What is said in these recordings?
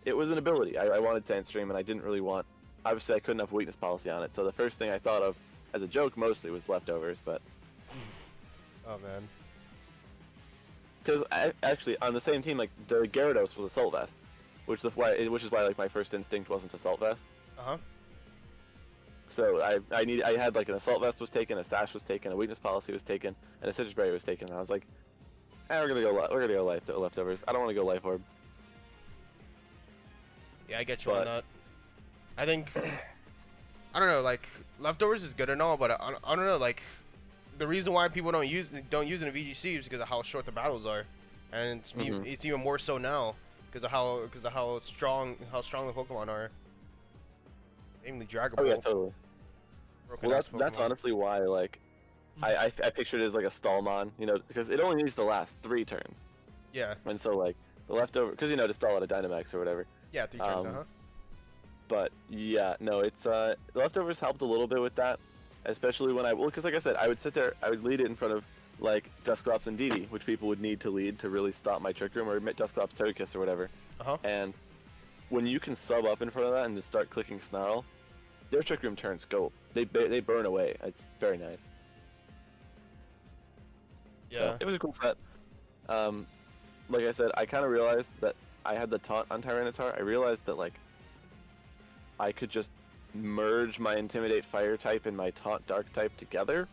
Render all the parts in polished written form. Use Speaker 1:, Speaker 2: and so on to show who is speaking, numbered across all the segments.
Speaker 1: it was an ability. I wanted Sandstream, and I didn't really want. Obviously, I couldn't have weakness policy on it, so the first thing I thought of, as a joke, mostly was leftovers. But
Speaker 2: Oh man.
Speaker 1: because actually on the same team, like the Gyarados was Assault Vest, which is why like my first instinct wasn't Assault Vest. So I had like an Assault Vest was taken, a Sash was taken, a weakness policy was taken, and a Citrus Berry was taken. And I was like, we're gonna go leftovers. I don't want to go Life Orb.
Speaker 2: Yeah, I get you on that. I think I don't know, like leftovers is good and all, but I don't know, like the reason why people don't use it in a VGC is because of how short the battles are, and it's even more so now because of how strong the Pokemon are. Namely Dragon Ball.
Speaker 1: Oh yeah, totally. Well, that's honestly why like I pictured it as like a Stallmon, you know, because it only needs to last 3 turns.
Speaker 2: Yeah.
Speaker 1: And so like the leftover, because you know to stall out a Dynamax or whatever.
Speaker 2: Yeah, 3 turns.
Speaker 1: But yeah, no, it's the leftovers helped a little bit with that, especially when because like I said, I would sit there, I would lead it in front of like Dusclops and Didi, which people would need to lead to really stop my Trick Room, or Dusclops Togekiss or whatever. And when you can sub up in front of that and just start clicking Snarl, their Trick Room turns go. They burn away. It's very nice.
Speaker 2: Yeah.
Speaker 1: So, it was a cool set. Like I said, I kind of realized that I had the taunt on Tyranitar. I realized that like I could just merge my Intimidate Fire type and my Taunt Dark type together.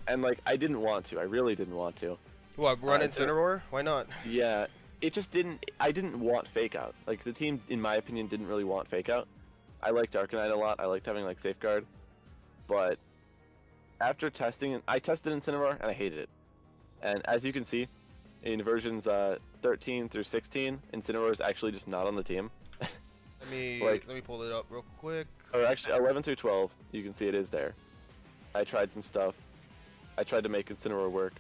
Speaker 1: And like I didn't want to. I really didn't want to.
Speaker 2: What, run Incineroar? Why not?
Speaker 1: Yeah, it just didn't. I didn't want Fake Out. Like the team, in my opinion, didn't really want Fake Out. I liked Arcanine a lot. I liked having like Safeguard, but after testing, I tested Incineroar and I hated it. And as you can see, in versions 13 through 16, Incineroar is actually just not on the team.
Speaker 2: Let me pull it up real quick.
Speaker 1: Or actually, 11 through 12, you can see it is there. I tried some stuff. I tried to make Incineroar work.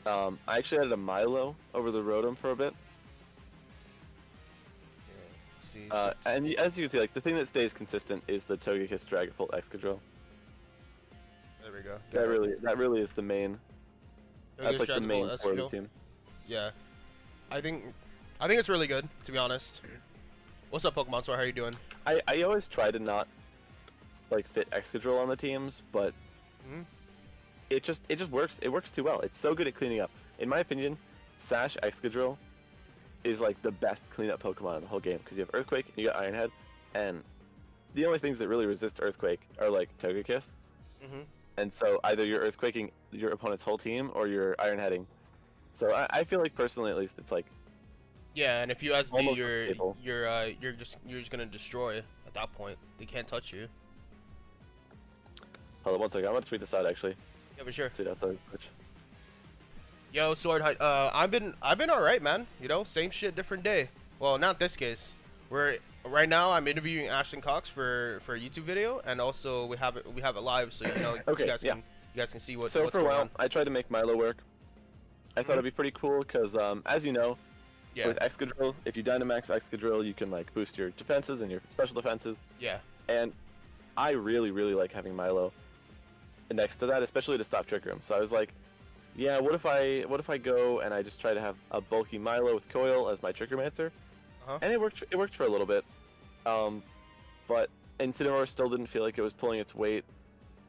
Speaker 1: I actually added a Milo over the Rotom for a bit. And as you can see, like the thing that stays consistent is the Togekiss, Dragapult, Excadrill.
Speaker 2: There we go.
Speaker 1: That really is the main. That's like the main core of the team.
Speaker 2: Yeah, I think it's really good, to be honest. What's up, Pokemon Store? How are you doing?
Speaker 1: I always try to not like fit Excadrill on the teams, but it just works. It works too well. It's so good at cleaning up. In my opinion, Sash Excadrill is like the best cleanup Pokemon in the whole game because you have Earthquake and you got Iron Head, and the only things that really resist Earthquake are like Togekiss. And so either you're Earthquaking your opponent's whole team or you're Iron Heading. So I feel like personally, at least, it's like
Speaker 2: and if you SD, you're just gonna destroy at that point. They can't touch you.
Speaker 1: Hold on one second. I'm gonna tweet this out actually.
Speaker 2: Yeah, for sure.
Speaker 1: Tweet out the Twitch.
Speaker 2: Yo, Sword Height. I've been alright, man. You know, same shit, different day. Well, not this case. Right now I'm interviewing Ashton Cox for a YouTube video, and also we have it live, so you know
Speaker 1: okay,
Speaker 2: you guys can see what's
Speaker 1: so
Speaker 2: what's
Speaker 1: for a while
Speaker 2: going on.
Speaker 1: I tried to make Milo work. I thought it'd be pretty cool because as you know, with Excadrill, if you Dynamax Excadrill, you can like boost your defenses and your special defenses.
Speaker 2: Yeah.
Speaker 1: And I really like having Milo next to that, especially to stop Trick Room. So I was like, yeah, what if I go and I just try to have a bulky Milo with Coil as my Trick Room answer? And it worked for a little bit. But Incineroar still didn't feel like it was pulling its weight.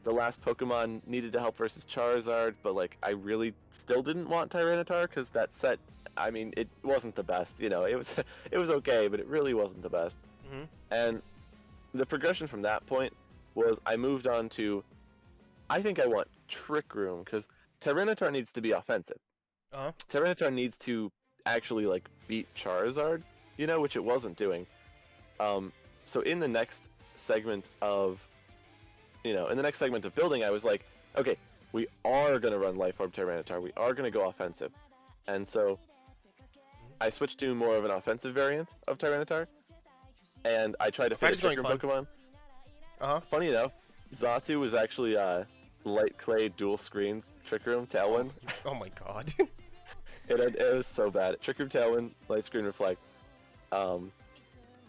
Speaker 1: The last Pokemon needed to help versus Charizard, but like I really still didn't want Tyranitar because that set, I mean, it wasn't the best. You know, it was okay, but it really wasn't the best. And the progression from that point was I moved on to, I think I want Trick Room because Tyranitar needs to be offensive. Tyranitar needs to actually like beat Charizard, you know, which it wasn't doing. So in the next segment of building, I was like, okay, we are gonna run Life Orb Tyranitar. We are gonna go offensive, and so I switched to more of an offensive variant of Tyranitar, and I tried to fit a Trick Room Pokemon. Funny enough, Xatu was actually Light Clay Dual Screens Trick Room Tailwind.
Speaker 2: Oh my god.
Speaker 1: it was so bad. Trick Room Tailwind, Light Screen Reflect.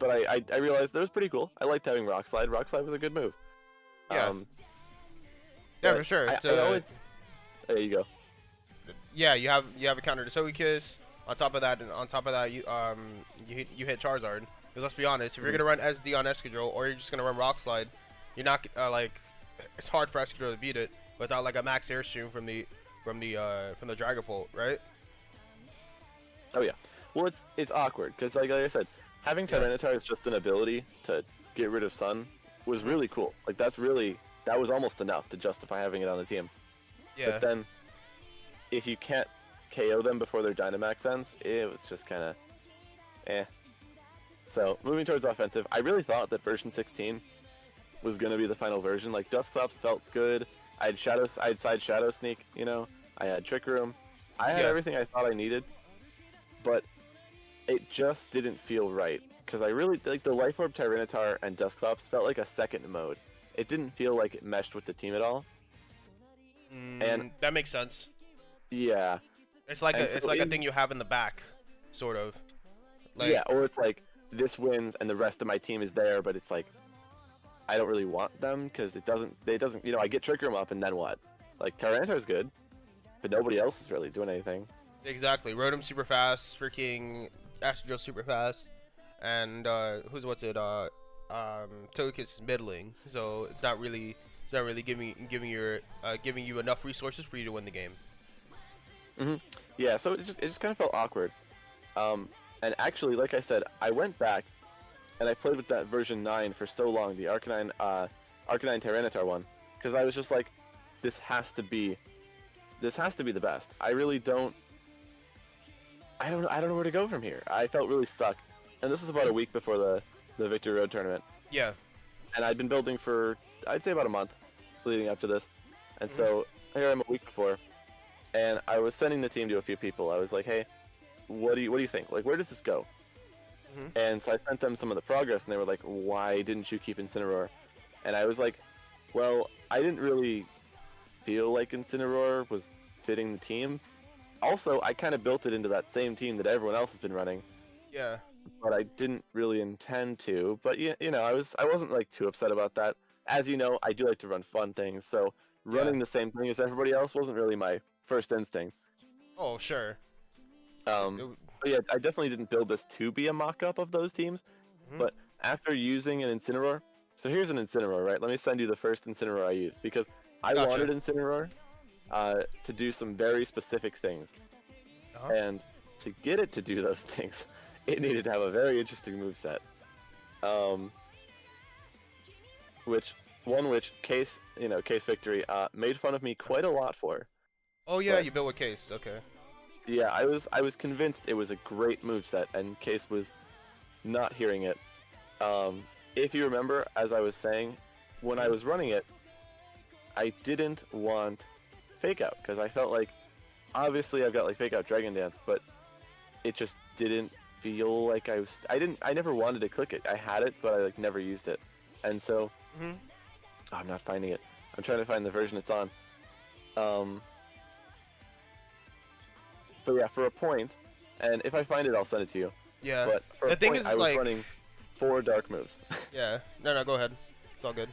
Speaker 1: But I realized that was pretty cool. I liked having Rock Slide. Rock Slide was a good move.
Speaker 2: Yeah. Yeah, for sure.
Speaker 1: There you go.
Speaker 2: Yeah, you have a counter to Togekiss. you hit Charizard. Because let's be honest, if you're gonna run SD on Escadrille or you're just gonna run Rock Slide, you're not like it's hard for Escadrille to beat it without like a max airstream from the Dragapult, right?
Speaker 1: Oh yeah. Well, it's awkward because like I said, having Tyranitar as just an ability to get rid of Sun was really cool. Like that was almost enough to justify having it on the team.
Speaker 2: Yeah.
Speaker 1: But then, if you can't KO them before their Dynamax ends, it was just kind of, eh. So moving towards offensive, I really thought that version 16 was gonna be the final version. Like Dusclops felt good. I had Side Shadow Sneak. You know, I had Trick Room. I had everything I thought I needed, but it just didn't feel right. Because I really like the Life Orb Tyranitar and Dusclops felt like a second mode. It didn't feel like it meshed with the team at all. And
Speaker 2: that makes sense.
Speaker 1: Yeah.
Speaker 2: It's like a thing you have in the back, sort of. Like,
Speaker 1: yeah, or it's like this wins and the rest of my team is there, but it's like I don't really want them because it doesn't. You know, I get Trick Room up and then what? Like Tyranitar's good, but nobody else is really doing anything.
Speaker 2: Exactly. Rotom super fast, freaking Astrodrill super fast, and Togekiss is middling, so it's not really giving you enough resources for you to win the game.
Speaker 1: Yeah, so it just kind of felt awkward. And actually, like I said, I went back and I played with that version 9 for so long, the Arcanine Tyranitar one, because I was just like, this has to be the best. I don't know where to go from here. I felt really stuck, and this was about a week before the Victory Road tournament.
Speaker 2: Yeah.
Speaker 1: And I'd been building for, I'd say, about a month leading up to this, and so here I'm a week before, and I was sending the team to a few people. I was like, hey, what do you think? Like, where does this go? And so I sent them some of the progress, and they were like, why didn't you keep Incineroar? And I was like, well, I didn't really feel like Incineroar was fitting the team. Also, I kind of built it into that same team that everyone else has been running.
Speaker 2: Yeah.
Speaker 1: But I didn't really intend to. But you know, I wasn't like too upset about that. As you know, I do like to run fun things, so running the same thing as everybody else wasn't really my first instinct.
Speaker 2: Oh, sure.
Speaker 1: But yeah, I definitely didn't build this to be a mock-up of those teams. But after using an Incineroar, so here's an Incineroar, right? Let me send you the first Incineroar I used, because I wanted Incineroar to do some very specific things. And to get it to do those things, it needed to have a very interesting moveset. Which Case Victory made fun of me quite a lot for.
Speaker 2: Oh yeah, you built with Case, okay.
Speaker 1: Yeah, I was convinced it was a great moveset, and Case was not hearing it. If you remember, as I was saying, when I was running it, I didn't want Fake Out, because I felt like, obviously I've got like Fake Out Dragon Dance, but it just didn't feel like I never wanted to click it. I had it, but I like never used it. And so, I'm not finding it. I'm trying to find the version it's on. But yeah, for a point, and if I find it, I'll send it to you.
Speaker 2: Yeah.
Speaker 1: But for
Speaker 2: the
Speaker 1: a
Speaker 2: thing
Speaker 1: point,
Speaker 2: is,
Speaker 1: I was running 4 dark moves.
Speaker 2: Yeah. No, go ahead. It's all good.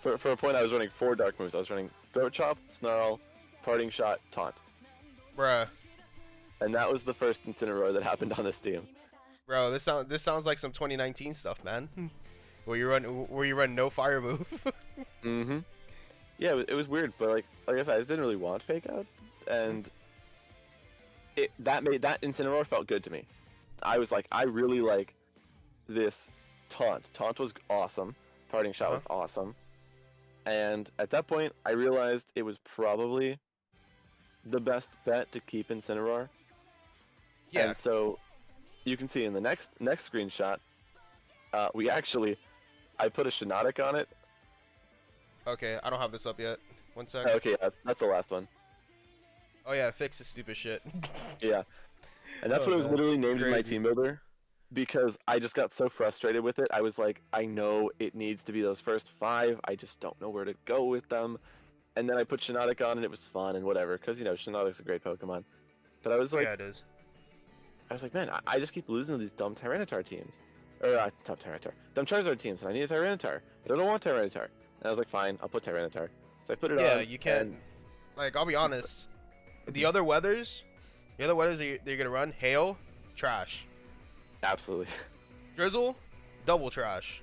Speaker 1: For a point, I was running 4 dark moves. I was running Throat Chop, Snarl, Parting Shot, Taunt.
Speaker 2: Bruh.
Speaker 1: And that was the first Incineroar that happened on this team.
Speaker 2: Bro, this sounds like some 2019 stuff, man. where you run no fire move.
Speaker 1: Yeah, it was weird, but like I said, I just didn't really want Fake Out, and that Incineroar felt good to me. I was like, I really like this Taunt. Taunt was awesome. Parting Shot was awesome. And at that point, I realized it was probably the best bet to keep Incineroar.
Speaker 2: Yeah.
Speaker 1: And so you can see in the next screenshot, I put a Shiinotic on it.
Speaker 2: Okay, I don't have this up yet. One sec.
Speaker 1: Okay, that's the last one.
Speaker 2: Oh yeah, fix this stupid shit.
Speaker 1: Yeah. And that's what it was literally named in my team builder, because I just got so frustrated with it. I was like, I know it needs to be those first 5. I just don't know where to go with them. And then I put Shiinotic on, and it was fun and whatever, because, you know, Shiinotic's a great Pokemon. But I was like...
Speaker 2: Yeah, it is.
Speaker 1: I was like, man, I just keep losing to these dumb Tyranitar teams. Or, dumb Charizard teams, and I need a Tyranitar. But I don't want Tyranitar. And I was like, fine, I'll put Tyranitar. So I put it on.
Speaker 2: Yeah, you can. Like, I'll be honest. The other weathers, The other weathers they're gonna run: hail, trash;
Speaker 1: Absolutely.
Speaker 2: drizzle, double trash.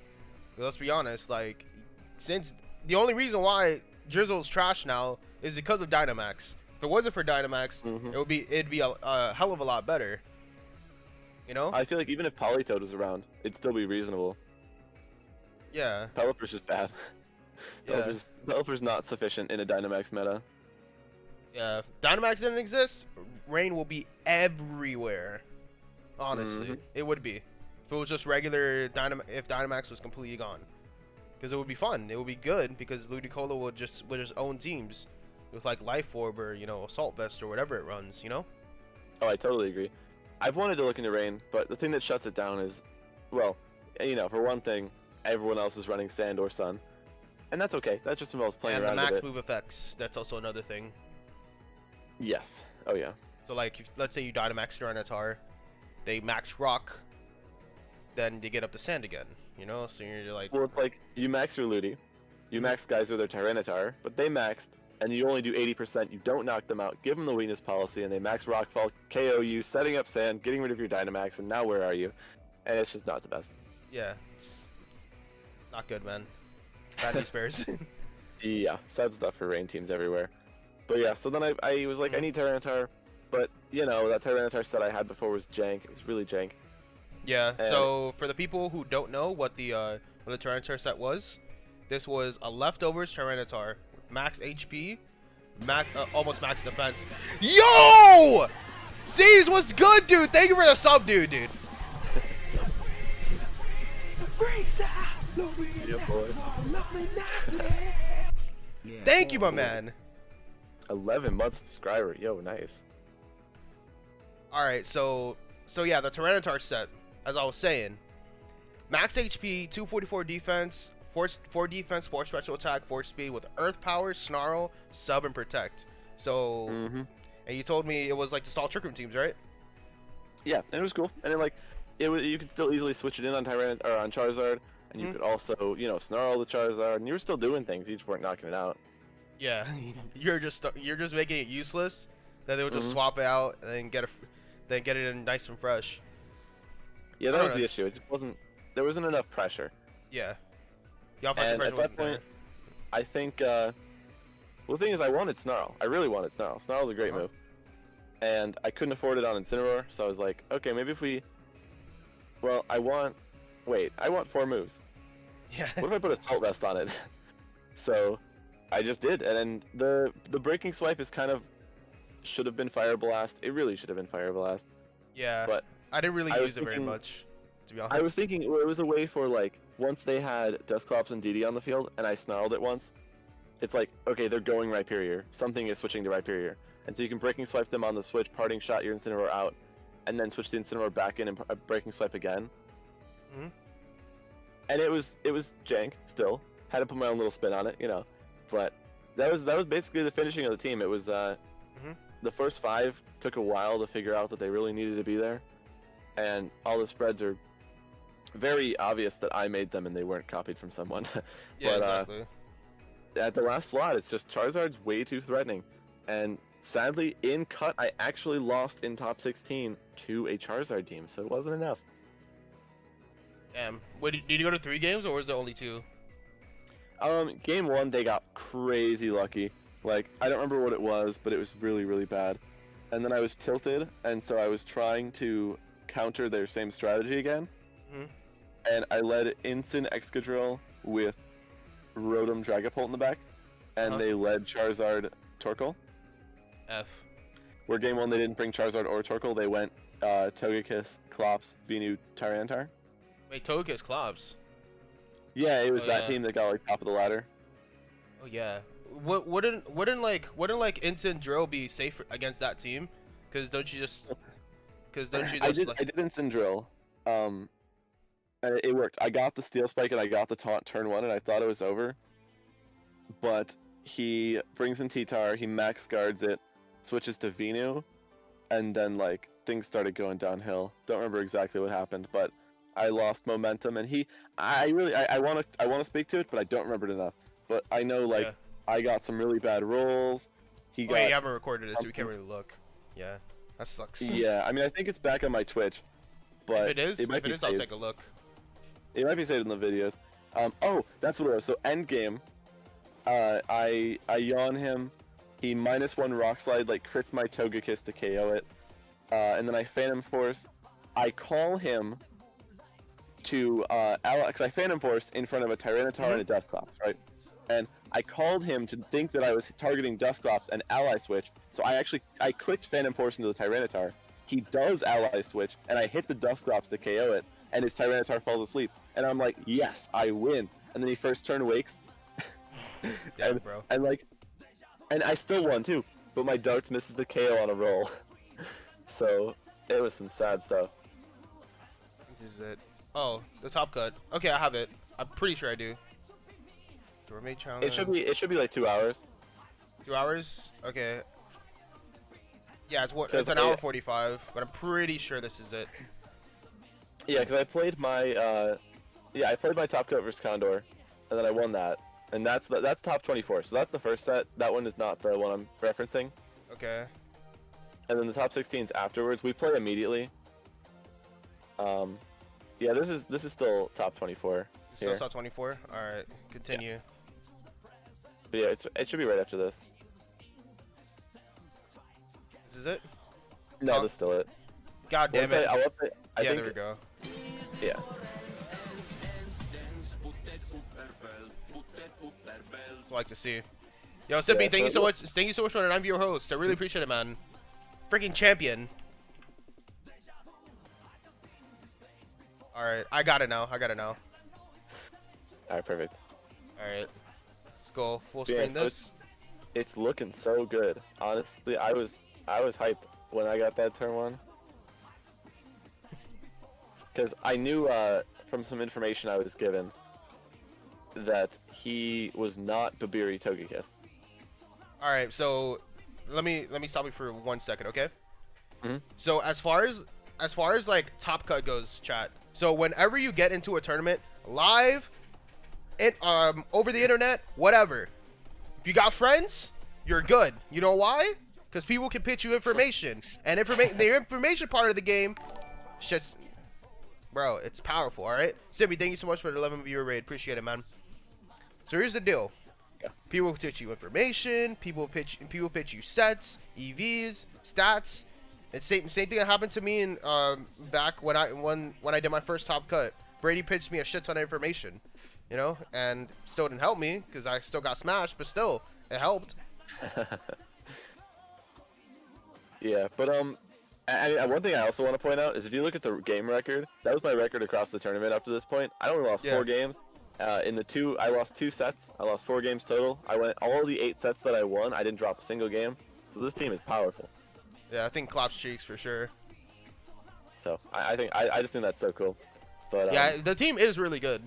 Speaker 2: Let's be honest, like, since the only reason why drizzle's trash now is because of Dynamax. If it wasn't for Dynamax, it'd be a hell of a lot better. You know?
Speaker 1: I feel like even if Politoed was around, it'd still be reasonable.
Speaker 2: Yeah.
Speaker 1: Pelipper's just bad.
Speaker 2: Yeah.
Speaker 1: Pelipper's not sufficient in a Dynamax meta.
Speaker 2: Yeah. If Dynamax didn't exist, rain will be everywhere. Honestly, it would be. If it was just regular if Dynamax was completely gone, because it would be fun. It would be good because Ludicolo would just own teams with like Life Orb or Assault Vest or whatever it runs. You know?
Speaker 1: Oh, I totally agree. I've wanted to look into rain, but the thing that shuts it down is, well, for one thing, everyone else is running sand or sun, and that's okay. That just involves playing
Speaker 2: and
Speaker 1: around
Speaker 2: the max
Speaker 1: with it.
Speaker 2: move effects. That's also another thing.
Speaker 1: Yes. Oh yeah.
Speaker 2: So like, let's say you Dynamax Tyranitar, they max Rock, then they get up to sand again. So you're like.
Speaker 1: Well, it's like you max your Ludi, you max guys with their Tyranitar, but they maxed, and you only do 80%. You don't knock them out. Give them the weakness policy, and they max Rockfall, KO you, setting up sand, getting rid of your Dynamax, and now where are you? And it's just not the best.
Speaker 2: Yeah. Not good, man. Bad news bears.
Speaker 1: Yeah, sad stuff for rain teams everywhere. But yeah, so then I was like, I need Tyranitar, but that Tyranitar set I had before was jank. It was really jank.
Speaker 2: Yeah.
Speaker 1: And
Speaker 2: so for the people who don't know what the Tyranitar set was, this was a leftovers Tyranitar, max HP, almost max defense. Yo! Z's, what's good, dude? Thank you for the sub, dude.
Speaker 1: Yeah, boy.
Speaker 2: Thank you, my man.
Speaker 1: 11-month subscriber. Yo, nice.
Speaker 2: Alright, so yeah, the Tyranitar set, as I was saying, max HP, 244 defense, 4 defense, 4 special attack, 4 speed with Earth Power, Snarl, Sub, and Protect. So, and you told me it was like the Salt Trick Room teams, right?
Speaker 1: Yeah, and it was cool. And then you could still easily switch it in on on Charizard, and you could also snarl the Charizard, and you were still doing things. You just weren't knocking it out.
Speaker 2: Yeah, you're just making it useless. Then they would just swap it out and then get it in nice and fresh.
Speaker 1: Yeah, that was the issue. It just wasn't. There wasn't enough pressure.
Speaker 2: Yeah. The offensive pressure wasn't there.
Speaker 1: I think. Well, the thing is, I wanted Snarl. I really wanted Snarl. Snarl's a great move, and I couldn't afford it on Incineroar, so I was like, okay, maybe if we. Well, I want 4 moves.
Speaker 2: Yeah.
Speaker 1: What if I put Assault Vest on it? So, I just did, and then the Breaking Swipe is kind of should have been Fire Blast. It really should have been Fire Blast.
Speaker 2: Yeah.
Speaker 1: But
Speaker 2: I didn't really use it very much, to be honest.
Speaker 1: I was thinking it was a way for once they had Dusclops and DD on the field, and I snarled it once. It's like, okay, they're going Rhyperior. Something is switching to Rhyperior, and so you can Breaking Swipe them on the switch, Parting Shot your Incineroar out, and then switch the Incineroar back in and Breaking Swipe again. And it was jank still. Had to put my own little spin on it, But that was basically the finishing of the team. It was the first 5 took a while to figure out that they really needed to be there, and all the spreads are very obvious that I made them and they weren't copied from someone.
Speaker 2: Yeah,
Speaker 1: but,
Speaker 2: exactly.
Speaker 1: At the last slot, it's just Charizard's way too threatening, and sadly, in cut, I actually lost in top 16 to a Charizard team, so it wasn't enough.
Speaker 2: Damn. Wait, did you go to 3 games or was it only 2?
Speaker 1: Game 1, they got crazy lucky. I don't remember what it was, but it was really, really bad. And then I was tilted, and so I was trying to counter their same strategy again. And I led Incin Excadrill with Rotom Dragapult in the back, and they led Charizard Torkoal.
Speaker 2: F.
Speaker 1: Where game 1 they didn't bring Charizard or Torkoal, they went Togekiss, Klops, Venu, Tyranitar.
Speaker 2: Wait, Togekiss, Klops?
Speaker 1: Yeah, it was that team that got top of the ladder.
Speaker 2: Oh yeah. Wouldn't Incin Drill be safe against that team? Because don't you just
Speaker 1: I did Incin Drill. And it worked. I got the Steel Spike and I got the taunt turn 1, and I thought it was over. But he brings in T-Tar, he max guards it, switches to Venu, and then things started going downhill. Don't remember exactly what happened, but I lost momentum, and I want to speak to it, but I don't remember it enough. But I know I got some really bad rolls.
Speaker 2: Yeah, you haven't recorded it, so we can't really look. Yeah. That sucks.
Speaker 1: Yeah, I mean, I think it's back on my Twitch, but
Speaker 2: If
Speaker 1: might
Speaker 2: it
Speaker 1: be
Speaker 2: is, I'll
Speaker 1: saved.
Speaker 2: take a look.
Speaker 1: It might be saved in the videos. Oh, that's what it was. So endgame, I yawn him. He -1 rock slide, like crits my Togekiss to KO it, and then I Phantom Force. I call him to Alex. I Phantom Force in front of a Tyranitar and a Dusclops, right? And I called him to think that I was targeting Dusclops and Ally Switch. So I clicked Phantom Force into the Tyranitar. He does Ally Switch, and I hit the Dusclops to KO it, and his Tyranitar falls asleep. And I'm like, yes, I win. And then he first turn wakes.
Speaker 2: Damn, bro.
Speaker 1: And I still won too, but my darts misses the KO on a roll. So it was some sad stuff.
Speaker 2: This is it. Oh, the top cut. Okay, I have it. I'm pretty sure I do. Gourmet challenge.
Speaker 1: It should be like 2 hours.
Speaker 2: 2 hours? Okay. Yeah, it's
Speaker 1: 'Cause
Speaker 2: an hour 45, but I'm pretty sure this is it.
Speaker 1: Yeah, because I played my I played my top cut versus Condor, and then I won that, and that's top 24. So that's the first set. That one is not the one I'm referencing.
Speaker 2: Okay.
Speaker 1: And then the top 16s afterwards. We play immediately. Yeah, this is still top 24.
Speaker 2: Still
Speaker 1: Here.
Speaker 2: top 24. All right, continue.
Speaker 1: But yeah, it should be right after this.
Speaker 2: This is it.
Speaker 1: No,
Speaker 2: Oh.
Speaker 1: this is still it.
Speaker 2: God damn
Speaker 1: Once
Speaker 2: it.
Speaker 1: I
Speaker 2: Yeah,
Speaker 1: think,
Speaker 2: there we go.
Speaker 1: Yeah.
Speaker 2: That's what I like to see. Yo, Sippy,
Speaker 1: Yeah,
Speaker 2: thank you
Speaker 1: so-
Speaker 2: so much. Thank you so much for I'm your host. I really appreciate it, man. Freaking champion. All right, I got it now.
Speaker 1: All right, perfect.
Speaker 2: All right, let's go full
Speaker 1: Yeah,
Speaker 2: screen
Speaker 1: so
Speaker 2: this.
Speaker 1: It's looking so good. Honestly, I was hyped when I got that turn 1. Because I knew from some information I was given that he was not Babiri Togekiss.
Speaker 2: All right, so let me stop you for 1 second, okay?
Speaker 1: Mhm.
Speaker 2: So as far as like top cut goes, chat. So whenever you get into a tournament live, over the internet, whatever, if you got friends, you're good. You know why? Because people can pitch you information, and the information part of the game, shit's, bro, it's powerful. All right, Sibby, thank you so much for the 11 viewer raid. Appreciate it, man. So here's the deal.
Speaker 1: Yeah.
Speaker 2: People will pitch you information. People pitch you sets, EVs, stats. It's same thing that happened to me in back when I did my first top cut. Brady pitched me a shit ton of information, you know, and still didn't help me because I still got smashed, but still it helped.
Speaker 1: Yeah, but one thing I also want to point out is if you look at the game record, that was my record across the tournament up to this point. I only lost 4 games. I lost 2 sets. I lost 4 games total. I went all the 8 sets that I won. I didn't drop a single game. So this team is powerful.
Speaker 2: Yeah, I think claps cheeks for sure.
Speaker 1: So I just think that's so cool. But
Speaker 2: Yeah, the team is really good.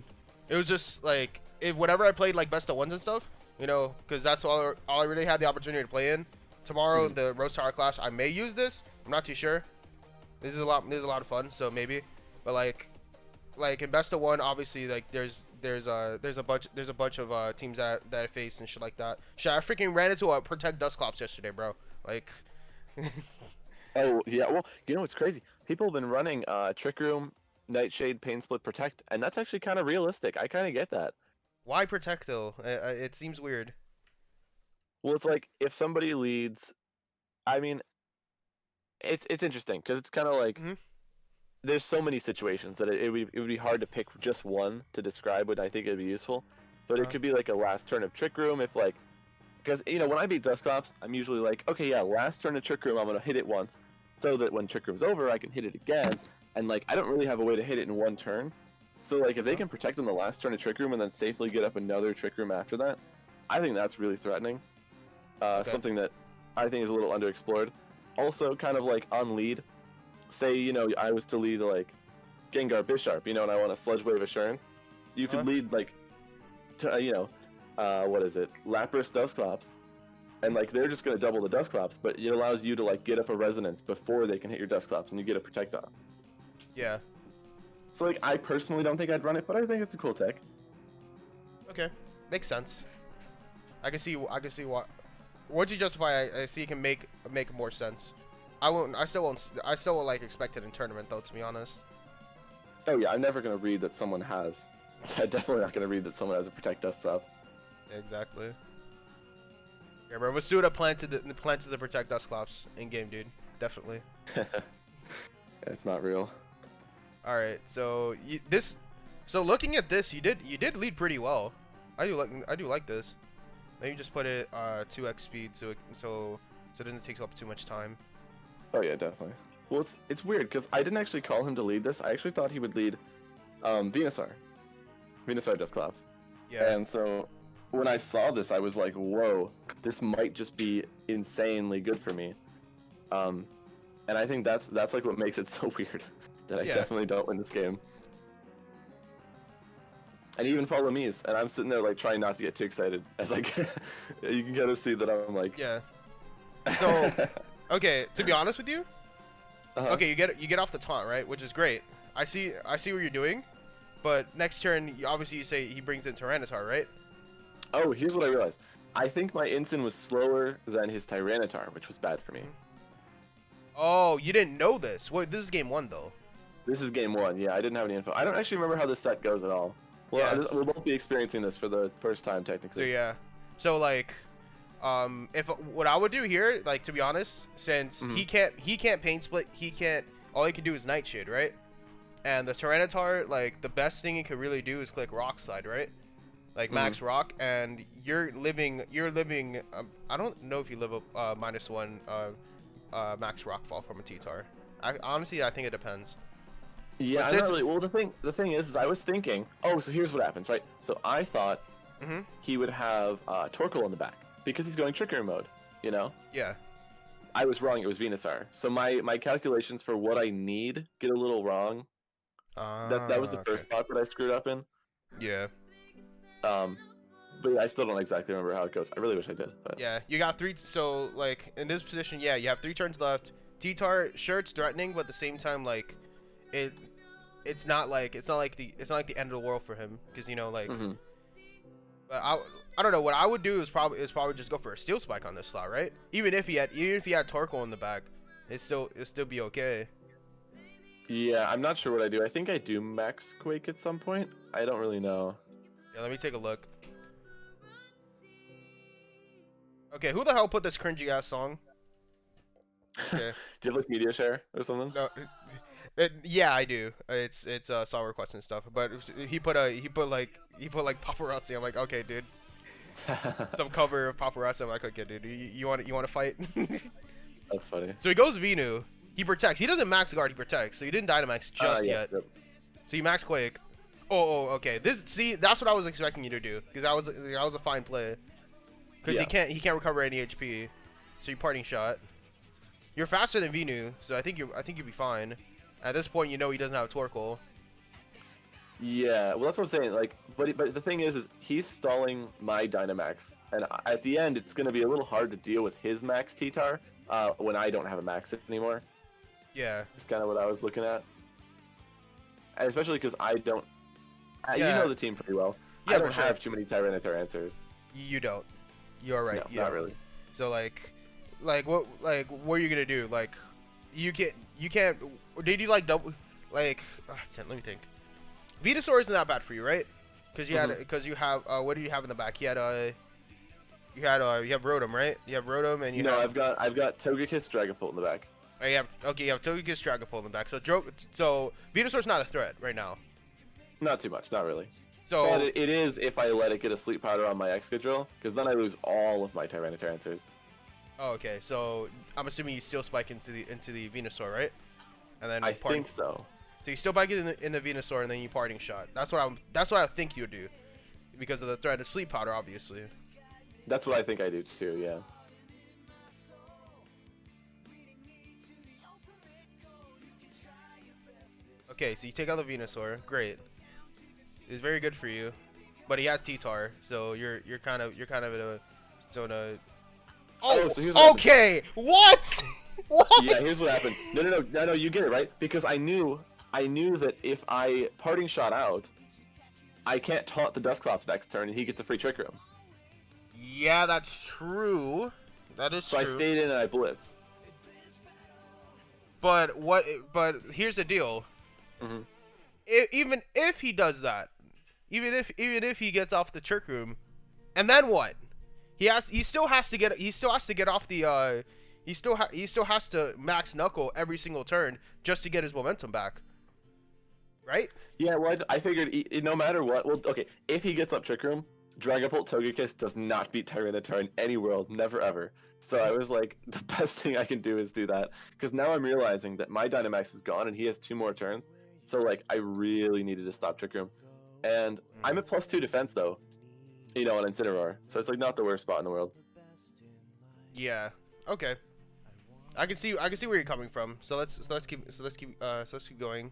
Speaker 2: It was just like whenever I played like best of ones and stuff, you know, because that's all I really had the opportunity to play in. Tomorrow, the Rose Tower Clash, I may use this. I'm not too sure. This is a lot of fun, so maybe. But like in best of one, obviously like there's a bunch of teams that I face and shit like that. Shit, I freaking ran into a Protect Dusclops yesterday, bro. Like.
Speaker 1: oh yeah, well, you know what's crazy? People have been running Trick Room, Nightshade, Pain Split, Protect, and that's actually kind of realistic. I kind of get that.
Speaker 2: Why Protect though? It seems weird.
Speaker 1: Well, it's like if somebody leads, I mean, it's interesting because it's kind of like there's so many situations that it would be hard to pick just one to describe what I think it'd be useful. But it could be like a last turn of Trick Room if like, because you know when I beat Dusclops, I'm usually like, okay, yeah, last turn of Trick Room, I'm gonna hit it once, so that when Trick Room's over, I can hit it again. And like I don't really have a way to hit it in one turn. So like if they can protect on the last turn of Trick Room and then safely get up another Trick Room after that, I think that's really threatening. Something that I think is a little underexplored. Also, kind of like on lead, say, you know, I was to lead like Gengar Bisharp, you know, and I want a Sludge Wave Assurance. You could lead like, you know, what is it? Lapras Dusclops. And like they're just going to double the Dusclops, but it allows you to like get up a Resonance before they can hit your Dusclops and you get a Protect off.
Speaker 2: Yeah.
Speaker 1: So like I personally don't think I'd run it, but I think it's a cool tech.
Speaker 2: Okay, makes sense. I can see why. Once you justify, I see it can make more sense. I won't. I still won't. I still will like expect it in tournament though. To be honest.
Speaker 1: Oh yeah, I'm never gonna read that someone has. I'm definitely not gonna read that someone has a protect desktops.
Speaker 2: Exactly. Yeah, bro. Masuda planted the protect desktops in game, dude. Definitely.
Speaker 1: It's not real.
Speaker 2: All right. So So looking at this, you did lead pretty well. I do like this. Maybe just put it 2x speed so it doesn't take up too much time.
Speaker 1: Oh yeah, definitely. Well, it's weird because I didn't actually call him to lead this. I actually thought he would lead Venusaur. Venusaur Dusclops.
Speaker 2: Yeah.
Speaker 1: And so when I saw this, I was like, whoa, this might just be insanely good for me. And I think that's like what makes it so weird that I
Speaker 2: Yeah.
Speaker 1: definitely don't win this game. And even follow me's, and I'm sitting there like trying not to get too excited as I you can kind of see that I'm like
Speaker 2: Yeah. So okay, to be honest with you, okay, you get off the taunt, right, which is great. I see what you're doing, but next turn, obviously you say he brings in Tyranitar, right?
Speaker 1: Oh, here's what I realized. I think my Incin was slower than his Tyranitar, which was bad for me.
Speaker 2: Oh, you didn't know this. Well, this is game 1 though.
Speaker 1: This is game 1. Yeah, I didn't have any info. I don't actually remember how this set goes at all. Well,
Speaker 2: Yeah.
Speaker 1: we'll both be experiencing this for the first time
Speaker 2: So
Speaker 1: technically.
Speaker 2: yeah, so like, if what I would do here, like to be honest, since
Speaker 1: Mhm.
Speaker 2: he can't paint split, all he can do is Nightshade, right? And the Tyranitar, like the best thing he could really do is click Rock Slide, right? Like Max Rock, and you're living. I don't know if you live up -1 Max Rock Fall from a T-Tar. Honestly, I think it depends.
Speaker 1: Yeah,
Speaker 2: But
Speaker 1: I'm
Speaker 2: since-
Speaker 1: not really. Well, the thing is I was thinking. Oh, so here's what happens, right? So I thought he would have Torkoal in the back because he's going Trick Room mode. You know.
Speaker 2: Yeah.
Speaker 1: I was wrong. It was Venusaur. So my calculations for what I need get a little wrong. That was the first spot that I screwed up in.
Speaker 2: Yeah.
Speaker 1: But yeah, I still don't exactly remember how it goes. I really wish I did. But...
Speaker 2: Yeah, you got 3. So like in this position, yeah, you have 3 turns left. T-Tar, sure, it's threatening, but at the same time, like, it's not like the end of the world for him, because you know, like, but I don't know. What I would do is probably just go for a Steel Spike on this slot, right? Even if he had Torkoal in the back, it'd still be okay.
Speaker 1: Yeah, I'm not sure what I do. I think I do Max Quake at some point. I don't really know.
Speaker 2: Yeah, let me take a look. Okay, who the hell put this cringy ass song? Okay.
Speaker 1: Do you have like Media Share or something?
Speaker 2: No, yeah, I do. It's song requests and stuff. But he put like paparazzi. I'm like, okay, dude. Some cover of paparazzi. I'm like, okay, dude. You want to fight?
Speaker 1: That's funny.
Speaker 2: So he goes Venu. He protects. He doesn't max guard. He protects. So he didn't Dynamax just yet.
Speaker 1: Yep.
Speaker 2: So you max Quake. Oh, okay. That's what I was expecting you to do, because that was a fine play. Because he can't recover any HP. So you parting shot. You're faster than Venu, so I think you'll be fine. At this point, you know he doesn't have Torkoal.
Speaker 1: Yeah, well that's what I'm saying. Like, but the thing is he's stalling my Dynamax, and at the end it's gonna be a little hard to deal with his max T-Tar when I don't have a max anymore.
Speaker 2: Yeah.
Speaker 1: It's kind of what I was looking at, and especially because I don't. You
Speaker 2: Yeah.
Speaker 1: know the team pretty well.
Speaker 2: Yeah,
Speaker 1: I don't
Speaker 2: for sure.
Speaker 1: have too many Tyranitar ansers.
Speaker 2: You don't. You're right.
Speaker 1: No,
Speaker 2: you
Speaker 1: not
Speaker 2: don't.
Speaker 1: really.
Speaker 2: So what are you gonna do? Like, you can't. Did you like double? Like, let me think. Venusaur isn't that bad for you, right? Because you have what do you have in the back? You have Rotom, right? You have Rotom, and you have.
Speaker 1: I've got Togekiss Dragapult in the back.
Speaker 2: Oh, you have Togekiss Dragapult in the back. So Venusaur's not a threat right now.
Speaker 1: Not too much, not really.
Speaker 2: So
Speaker 1: But it is if I let it get a sleep powder on my Excadrill, because then I lose all of my Tyranitar answers.
Speaker 2: Oh, okay. So I'm assuming you still spike into the Venusaur, right? And then
Speaker 1: I think so.
Speaker 2: So you still spike it in the Venusaur, and then you parting shot. That's what I think you would do, because of the threat of sleep powder, obviously.
Speaker 1: That's what I think I do too. Yeah.
Speaker 2: Okay, so you take out the Venusaur. Great. It's very good for you, but he has T-Tar, so you're kind of in a zone of. Oh,
Speaker 1: so here's what
Speaker 2: okay. What? What?
Speaker 1: Yeah, here's what happens. No, you get it, right? Because I knew that if I parting shot out, I can't taunt the Dusclops next turn, and he gets a free Trick Room.
Speaker 2: Yeah, that's true. That is
Speaker 1: So
Speaker 2: true.
Speaker 1: I stayed in and I blitzed.
Speaker 2: But what? But here's the deal.
Speaker 1: Hmm.
Speaker 2: Even if he does that, even if he gets off the trick room, and then what? He still has to get off the he still has to max knuckle every single turn just to get his momentum back. Right?
Speaker 1: Yeah, well, I figured no matter what, well, okay, if he gets up Trick Room, Dragapult Togekiss does not beat Tyranitar in any world, never ever. So I was like, the best thing I can do is do that, because now I'm realizing that my Dynamax is gone and he has 2 more turns. So like, I really needed to stop Trick Room, and I'm at +2 defense though, you know, on Incineroar, so it's like not the worst spot in the world.
Speaker 2: Yeah. Okay. I can see where you're coming from. So let's keep going.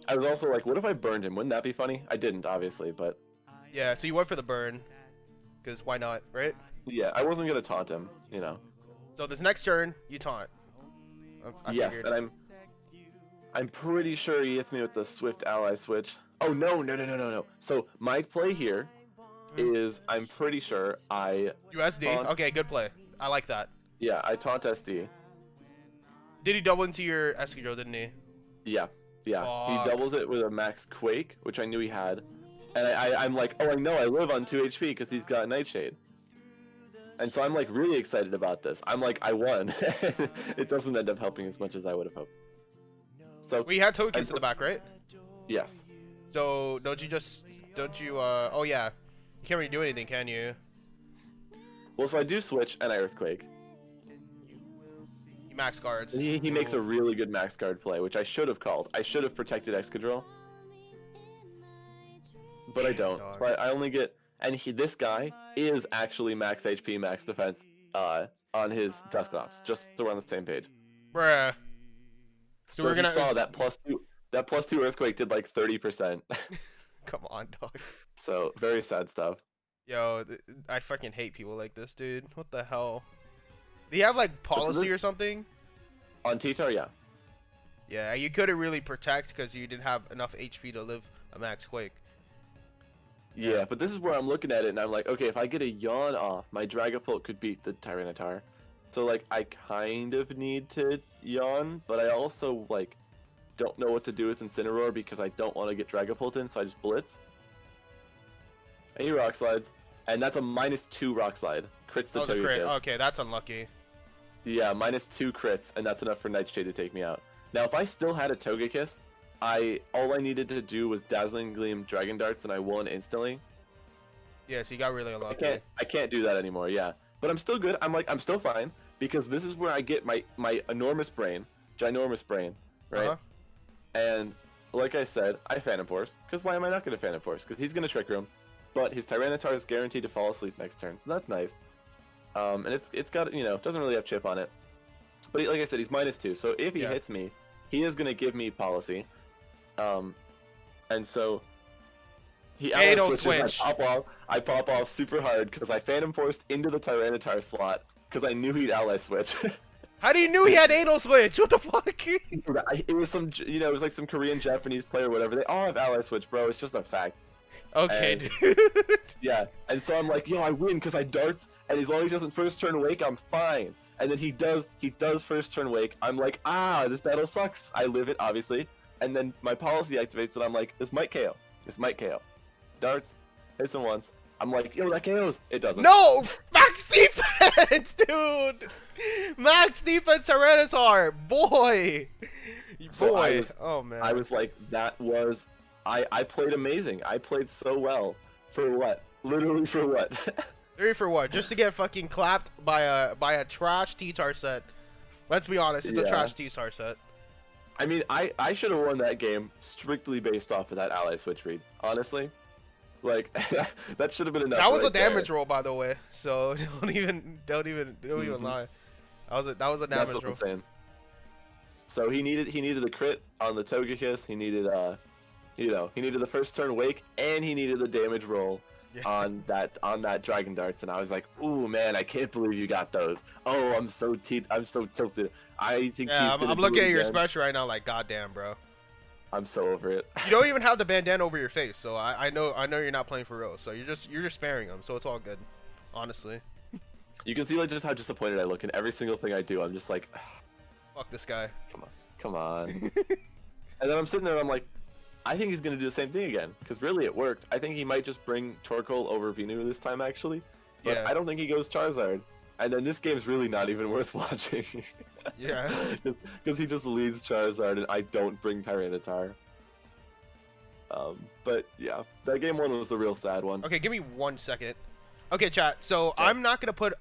Speaker 1: I was also like, what if I burned him? Wouldn't that be funny? I didn't, obviously, but
Speaker 2: Yeah. So you went for the burn, because why not, right?
Speaker 1: yeah, I wasn't gonna taunt him, you know.
Speaker 2: So this next turn, you taunt. I
Speaker 1: Yes,
Speaker 2: figured.
Speaker 1: and I'm pretty sure he hits me with the Swift Ally Switch. Oh no. So my play here is I'm pretty sure I
Speaker 2: USD.
Speaker 1: taunt,
Speaker 2: Okay, good play. I like that.
Speaker 1: yeah, I taunt SD.
Speaker 2: Did he double into your Escudero, didn't he?
Speaker 1: Yeah.
Speaker 2: Fuck.
Speaker 1: He doubles it with a max Quake, which I knew he had. And I'm like, oh, I know I live on 2 HP because he's got Nightshade. And so I'm like really excited about this. I'm like, I won. It doesn't end up helping as much as I would have hoped. So
Speaker 2: We had Togekiss in the back, right?
Speaker 1: yes.
Speaker 2: So don't you oh yeah. You can't really do anything, can you?
Speaker 1: Well, so I do switch and I Earthquake.
Speaker 2: You max guards.
Speaker 1: And he makes a really good max guard play, which I should have called. I should have protected Excadrill. But I don't. So I only get... And this guy is actually max HP, max defense on his Dusclops, just so we're on the same page.
Speaker 2: Bruh.
Speaker 1: So
Speaker 2: we're
Speaker 1: if you
Speaker 2: gonna
Speaker 1: saw that +2 Earthquake did like 30%.
Speaker 2: Come on, dog.
Speaker 1: So, very sad stuff.
Speaker 2: Yo, I fucking hate people like this, dude. What the hell? Do you have like policy or something?
Speaker 1: On T-Tar, yeah.
Speaker 2: Yeah, you couldn't really protect because you didn't have enough HP to live a max Quake.
Speaker 1: Yeah, but this is where I'm looking at it and I'm like, okay, if I get a Yawn off, my Dragapult could beat the Tyranitar. So, like, I kind of need to Yawn, but I also, like, don't know what to do with Incineroar because I don't want to get Dragapult in, so I just Blitz. And he Rock Slides. And that's a -2 Rock Slide. Crits the
Speaker 2: That was a crit.
Speaker 1: Togekiss.
Speaker 2: Okay, that's unlucky.
Speaker 1: Yeah, -2 crits, and that's enough for Nightshade to take me out. Now, if I still had a Togekiss, all I needed to do was Dazzling Gleam Dragon Darts, and I won instantly.
Speaker 2: Yeah, so you got really unlucky.
Speaker 1: I can't do that anymore, yeah. But I'm still good. I'm still fine, because this is where I get my enormous brain, ginormous brain, right?
Speaker 2: Uh-huh.
Speaker 1: And, like I said, I Phantom Force, because why am I not going to Phantom Force? Because he's going to Trick Room, but his Tyranitar is guaranteed to fall asleep next turn, so that's nice. And it's got, you know, doesn't really have chip on it. But like I said, he's -2, so if he hits me, he is going to give me policy. And so he switches. I pop off super hard because I Phantom Forced into the Tyranitar slot because I knew he'd ally switch.
Speaker 2: How do you knew he had anal switch? What the fuck?
Speaker 1: It was some, you know, it was like some Korean Japanese player or whatever. They all have ally switch, bro. It's just a fact.
Speaker 2: Okay,
Speaker 1: And-
Speaker 2: dude.
Speaker 1: Yeah, and so I'm like, yo, I win because I darts, and as long as he doesn't first turn wake, I'm fine. And then he does first turn wake. I'm like, this battle sucks. I live it, obviously. And then my policy activates, and I'm like, this might KO. This might KO. Darts, hits him once. I'm like, yo, that KOs. It doesn't.
Speaker 2: No! Max defense, dude! Max defense Tyranitar! Boy!
Speaker 1: So
Speaker 2: Boy! Oh, man.
Speaker 1: I was like, I played amazing. I played so well. For what? Literally for what?
Speaker 2: 3 for what? Just to get fucking clapped by a trash T-Tar set. Let's be honest, it's a
Speaker 1: Yeah.
Speaker 2: trash T-Tar set.
Speaker 1: I mean, I should have won that game strictly based off of that ally switch read. Honestly, like that should have been enough.
Speaker 2: That was
Speaker 1: right
Speaker 2: a damage
Speaker 1: there.
Speaker 2: roll, by the way. So don't even
Speaker 1: Mhm.
Speaker 2: lie. That was a damage
Speaker 1: That's what
Speaker 2: roll.
Speaker 1: I'm saying. So he needed the crit on the Togekiss. He needed he needed the first turn wake, and he needed the damage roll
Speaker 2: Yeah.
Speaker 1: on that Dragon Darts. And I was like, ooh man, I can't believe you got those. Oh, I'm so tilted. I think
Speaker 2: Yeah,
Speaker 1: he's gonna
Speaker 2: I'm
Speaker 1: do
Speaker 2: looking
Speaker 1: it
Speaker 2: at your
Speaker 1: again.
Speaker 2: special right now, like, goddamn, bro.
Speaker 1: I'm so over it.
Speaker 2: You don't even have the bandana over your face, so I know you're not playing for real. So you're just sparing him, so it's all good, honestly.
Speaker 1: You can see like just how disappointed I look in every single thing I do. I'm just like,
Speaker 2: Fuck this guy.
Speaker 1: Come on. And then I'm sitting there and I'm like, I think he's gonna do the same thing again, because really it worked. I think he might just bring Torkoal over Venu this time actually, but
Speaker 2: Yeah.
Speaker 1: I don't think he goes Charizard. And then this game's really not even worth watching.
Speaker 2: Yeah.
Speaker 1: Because he just leads Charizard and I don't bring Tyranitar. But yeah, that game one was the real sad one.
Speaker 2: Okay, give me 1 second. Okay, chat. So
Speaker 1: Yeah.
Speaker 2: I'm not gonna put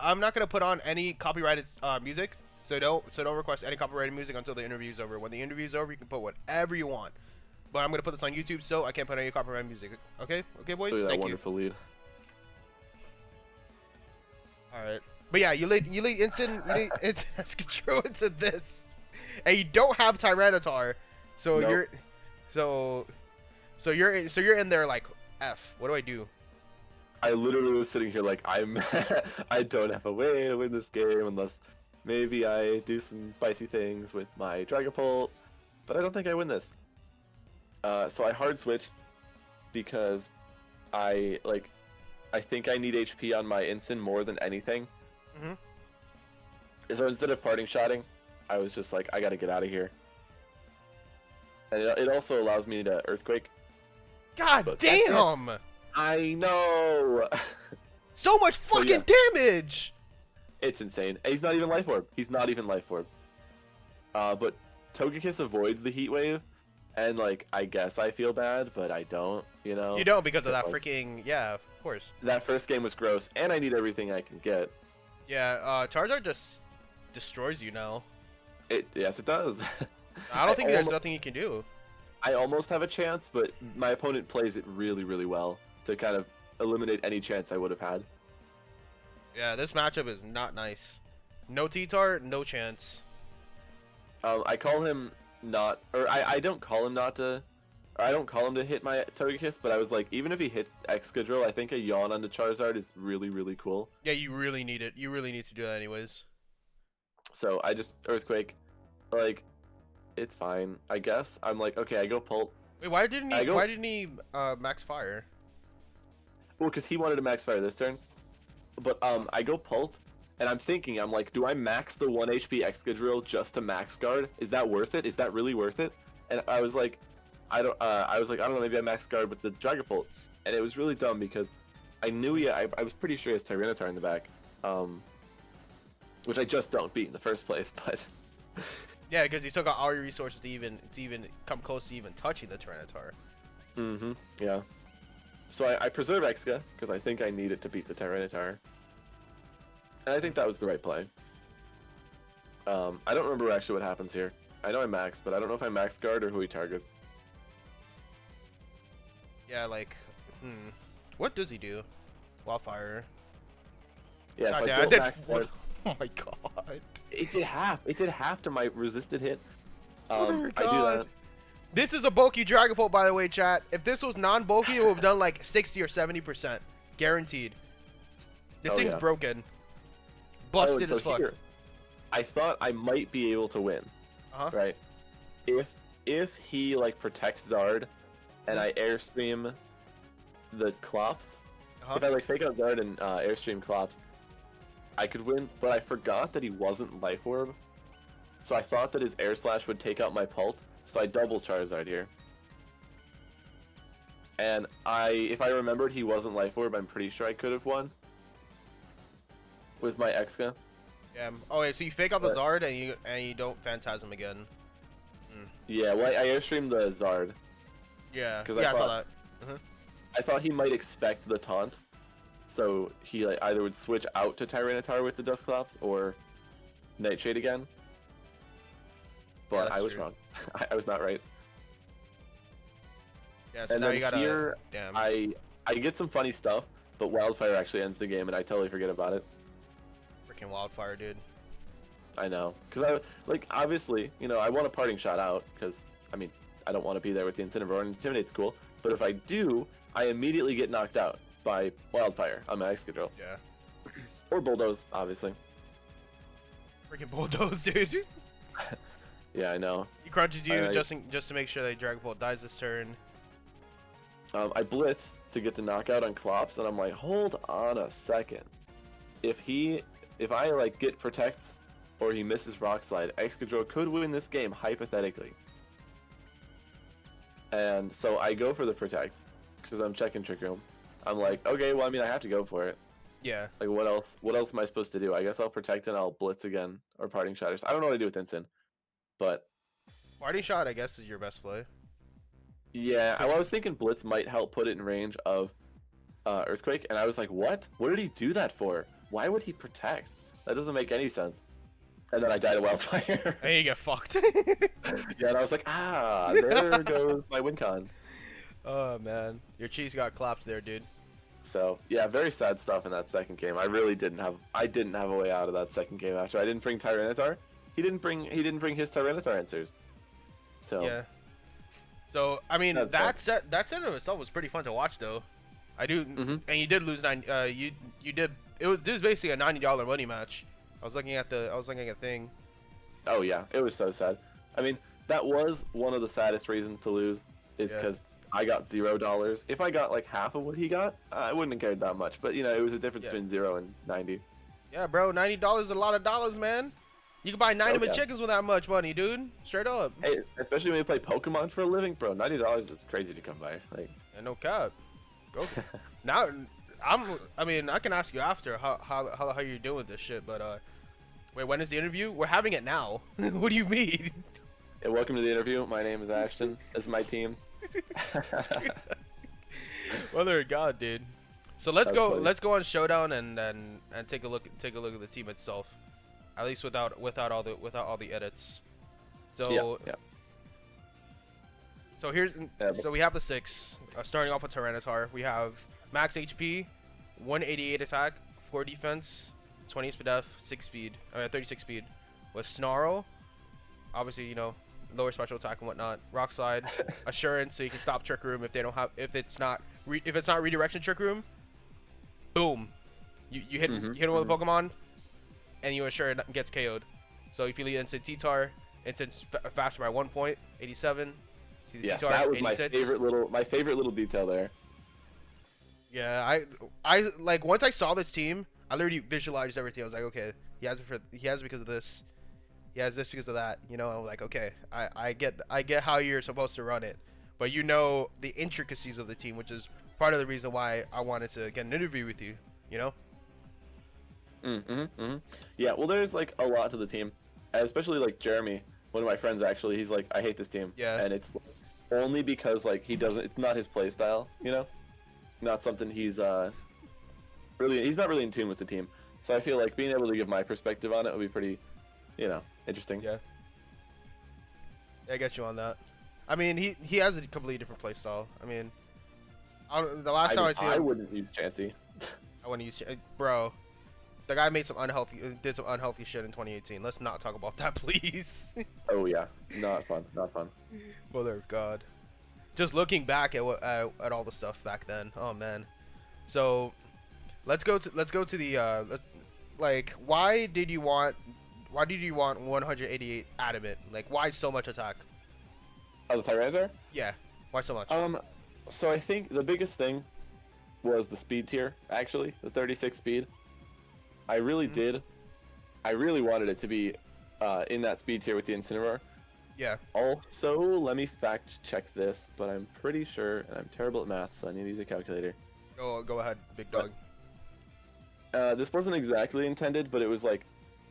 Speaker 2: on any copyrighted music. So don't request any copyrighted music until the interview's over. When the interview's over, you can put whatever you want. But I'm gonna put this on YouTube, so I can't put any copyrighted music. Okay, boys.
Speaker 1: That
Speaker 2: Thank you.
Speaker 1: wonderful lead.
Speaker 2: All right. But yeah, you lead instant control into this, and you don't have Tyranitar, so
Speaker 1: Nope.
Speaker 2: you're in there like F. What do I do?
Speaker 1: I literally was sitting here like I don't have a way to win this game unless maybe I do some spicy things with my Dragapult, but I don't think I win this. So I hard switch because I think I need HP on my Incin more than anything.
Speaker 2: Mhm.
Speaker 1: So instead of parting shotting, I was just like, I gotta get out of here. And it also allows me to Earthquake.
Speaker 2: God
Speaker 1: But that's it.
Speaker 2: damn!
Speaker 1: I know!
Speaker 2: So much
Speaker 1: So,
Speaker 2: fucking damage!
Speaker 1: It's insane. He's not even Life Orb. He's not even Life Orb. But Togekiss avoids the Heat Wave, and like, I guess I feel bad, but I don't, you know?
Speaker 2: You don't because of that
Speaker 1: Like,
Speaker 2: freaking yeah, of course.
Speaker 1: That first game was gross, and I need everything I can get.
Speaker 2: Yeah, Charizard just destroys you now.
Speaker 1: Yes, it does.
Speaker 2: I don't think there's
Speaker 1: almost-
Speaker 2: nothing you can do.
Speaker 1: I almost have a chance, but my opponent plays it really, really well to kind of eliminate any chance I would have had.
Speaker 2: Yeah, this matchup is not nice. No T-Tar, no chance.
Speaker 1: I call him not, or I don't call him not to, or I don't call him to hit my Togekiss, but I was like, even if he hits Excadrill, I think a Yawn onto Charizard is really, really cool.
Speaker 2: Yeah, you really need it. You really need to do that anyways.
Speaker 1: So I just Earthquake, like, it's fine, I guess. I'm like, okay, I go Pult.
Speaker 2: Wait, why didn't
Speaker 1: I
Speaker 2: he?
Speaker 1: go-
Speaker 2: Why didn't he max fire?
Speaker 1: Well, because he wanted to max fire this turn. But I go Pult, and I'm thinking, I'm like, do I max the 1 HP Excadrill just to max guard? Is that worth it? Is that really worth it? And I was like, I don't know, maybe I max guard with the Dragapult. And it was really dumb because I knew I was pretty sure he has Tyranitar in the back. Which I just don't beat in the first place, but
Speaker 2: Yeah, because he took out all your resources to even come close to even touching the Tyranitar.
Speaker 1: mm-hmm, yeah. So I preserve Exca, because I think I need it to beat the Tyranitar. And I think that was the right play. I don't remember actually what happens here. I know I max, but I don't know if I max guard or who he targets.
Speaker 2: Yeah, like, what does he do? Wildfire.
Speaker 1: Yeah,
Speaker 2: God
Speaker 1: so
Speaker 2: damn,
Speaker 1: I
Speaker 2: I
Speaker 1: don't
Speaker 2: did.
Speaker 1: max guard.
Speaker 2: Oh my god.
Speaker 1: It did half. It did half to my resisted hit.
Speaker 2: Oh my
Speaker 1: I do
Speaker 2: God.
Speaker 1: that.
Speaker 2: This is a bulky Dragapult, by the way, chat. If this was non-bulky, it would have done like 60 or 70%. Guaranteed. This
Speaker 1: Oh,
Speaker 2: thing's
Speaker 1: yeah.
Speaker 2: broken.
Speaker 1: Oh, and
Speaker 2: Busted
Speaker 1: so
Speaker 2: as fuck.
Speaker 1: here, I thought I might be able to win.
Speaker 2: Uh-huh.
Speaker 1: Right? If he like protects Zard, and I airstream the Clops.
Speaker 2: Uh-huh.
Speaker 1: If I like fake out Zard and airstream Clops, I could win. But I forgot that he wasn't Life Orb, so I thought that his Air Slash would take out my Pult. So I double Charizard here. And if I remembered he wasn't Life Orb, I'm pretty sure I could have won with my Exca.
Speaker 2: Yeah. Oh, wait, so you fake out the
Speaker 1: But-
Speaker 2: Zard and you don't Phantasm again.
Speaker 1: Yeah, well, I airstreamed the Zard.
Speaker 2: Yeah.
Speaker 1: 'Cause
Speaker 2: Yeah,
Speaker 1: I
Speaker 2: I saw
Speaker 1: thought-
Speaker 2: that.
Speaker 1: I thought he might expect the taunt, so he like either would switch out to Tyranitar with the Dusclops or Nightshade again. But
Speaker 2: that's
Speaker 1: I was
Speaker 2: true.
Speaker 1: wrong. I was not right.
Speaker 2: Yeah, so
Speaker 1: And
Speaker 2: now
Speaker 1: then
Speaker 2: you gotta.
Speaker 1: here,
Speaker 2: Damn.
Speaker 1: I get some funny stuff, but Wildfire actually ends the game, and I totally forget about it.
Speaker 2: Freaking Wildfire, dude.
Speaker 1: I know, because obviously, I want a parting shot out, because I mean, I don't want to be there with the Incineroar, and Intimidate's cool. But if I do, I immediately get knocked out by Wildfire on my Excadrill.
Speaker 2: Yeah.
Speaker 1: Or Bulldoze, obviously.
Speaker 2: Freaking Bulldoze, dude.
Speaker 1: Yeah, I know.
Speaker 2: He crunches you
Speaker 1: I-
Speaker 2: just to make sure that Dragapult dies this turn.
Speaker 1: I blitz to get the knockout on Clops, and I'm like, hold on a second. If I like get protects or he misses Rock Slide, Excadrill could win this game, hypothetically. And so I go for the Protect, because I'm checking Trick Room. I'm like, okay, well, I mean, I have to go for it.
Speaker 2: Yeah.
Speaker 1: Like, what else am I supposed to do? I guess I'll Protect and I'll Blitz again, or Parting Shatters. I don't know what to do with Instant, but...
Speaker 2: Parting Shot, I guess, is your best play.
Speaker 1: Yeah, I was thinking Blitz might help put it in range of Earthquake, and I was like, what? What did he do that for? Why would he Protect? That doesn't make any sense. And then I died of Wildfire.
Speaker 2: And you get fucked.
Speaker 1: Yeah, and I was like, there goes my win con.
Speaker 2: Oh, man. Your cheese got clapped there, dude.
Speaker 1: So, yeah, very sad stuff in that second game. I really didn't have a way out of that second game after I didn't bring Tyranitar. He didn't bring his Tyranitar answers. So
Speaker 2: yeah. So I mean that set in itself was pretty fun to watch though. I do, and you did lose you did. This was basically a $90 money match. I was looking at a thing.
Speaker 1: Oh yeah, it was so sad. I mean, that was one of the saddest reasons to lose, is because I got $0. If I got like half of what he got, I wouldn't have cared that much. But you know, it was a difference between 0 and 90.
Speaker 2: Yeah, bro, $90 is a lot of dollars, man. You can buy 9 chickens with that much money, dude. Straight up.
Speaker 1: Hey, especially when you play Pokemon for a living, bro. $90 is crazy to come by. Like,
Speaker 2: and no cap. Go. Now, I mean, I can ask you after how you're doing with this shit, but wait, when is the interview? We're having it now. What do you mean?
Speaker 1: Hey, welcome to the interview. My name is Ashton. This is my team.
Speaker 2: Mother of God, dude. So let's go.
Speaker 1: Funny.
Speaker 2: Let's go on Showdown and take a look at the team itself. At least without all the edits. So
Speaker 1: yeah.
Speaker 2: So so we have the 6 starting off with Tyranitar. We have max HP, 188 attack, 4 defense, 20 speed def, 36 speed. With Snarl, obviously lower special attack and whatnot. Rock Slide, Assurance, so you can stop Trick Room if it's not redirection Trick Room. Boom, you hit him with a Pokemon. And you assure it gets KO'd. So if you lead instant T-Tar, instant faster by 1 point, 87. See the
Speaker 1: yes,
Speaker 2: T-Tar,
Speaker 1: that was
Speaker 2: 86.
Speaker 1: my favorite little detail there.
Speaker 2: Yeah, I like once I saw this team, I literally visualized everything. I was like, okay, he has it because of this. He has this because of that. I'm like, okay, I get how you're supposed to run it, but the intricacies of the team, which is part of the reason why I wanted to get an interview with you.
Speaker 1: Yeah, well, there's like a lot to the team, and especially like Jeremy, one of my friends actually. He's like, I hate this team.
Speaker 2: Yeah.
Speaker 1: And it's only because like it's not his play style, not something he's not really in tune with the team. So I feel like being able to give my perspective on it would be pretty, interesting.
Speaker 2: Yeah. I get you on that. I mean, he has a completely different play style. I mean, the last time I see him,
Speaker 1: I wouldn't use Chansey.
Speaker 2: I wouldn't use bro. The guy did some unhealthy shit in 2018. Let's not talk about that, please.
Speaker 1: Oh yeah, not fun.
Speaker 2: Mother of God. Just looking back at all the stuff back then. Oh man. So, let's go to the like why did you want 188 adamant? Like why so much attack?
Speaker 1: Oh, the Tyranitar?
Speaker 2: Yeah. Why so much?
Speaker 1: So I think the biggest thing was the speed tier. Actually, the 36 speed. I really did. I really wanted it to be in that speed tier with the Incineroar.
Speaker 2: Yeah.
Speaker 1: Also, let me fact check this, but I'm pretty sure, and I'm terrible at math, so I need to use a calculator.
Speaker 2: Go ahead, big dog.
Speaker 1: This wasn't exactly intended, but it was like,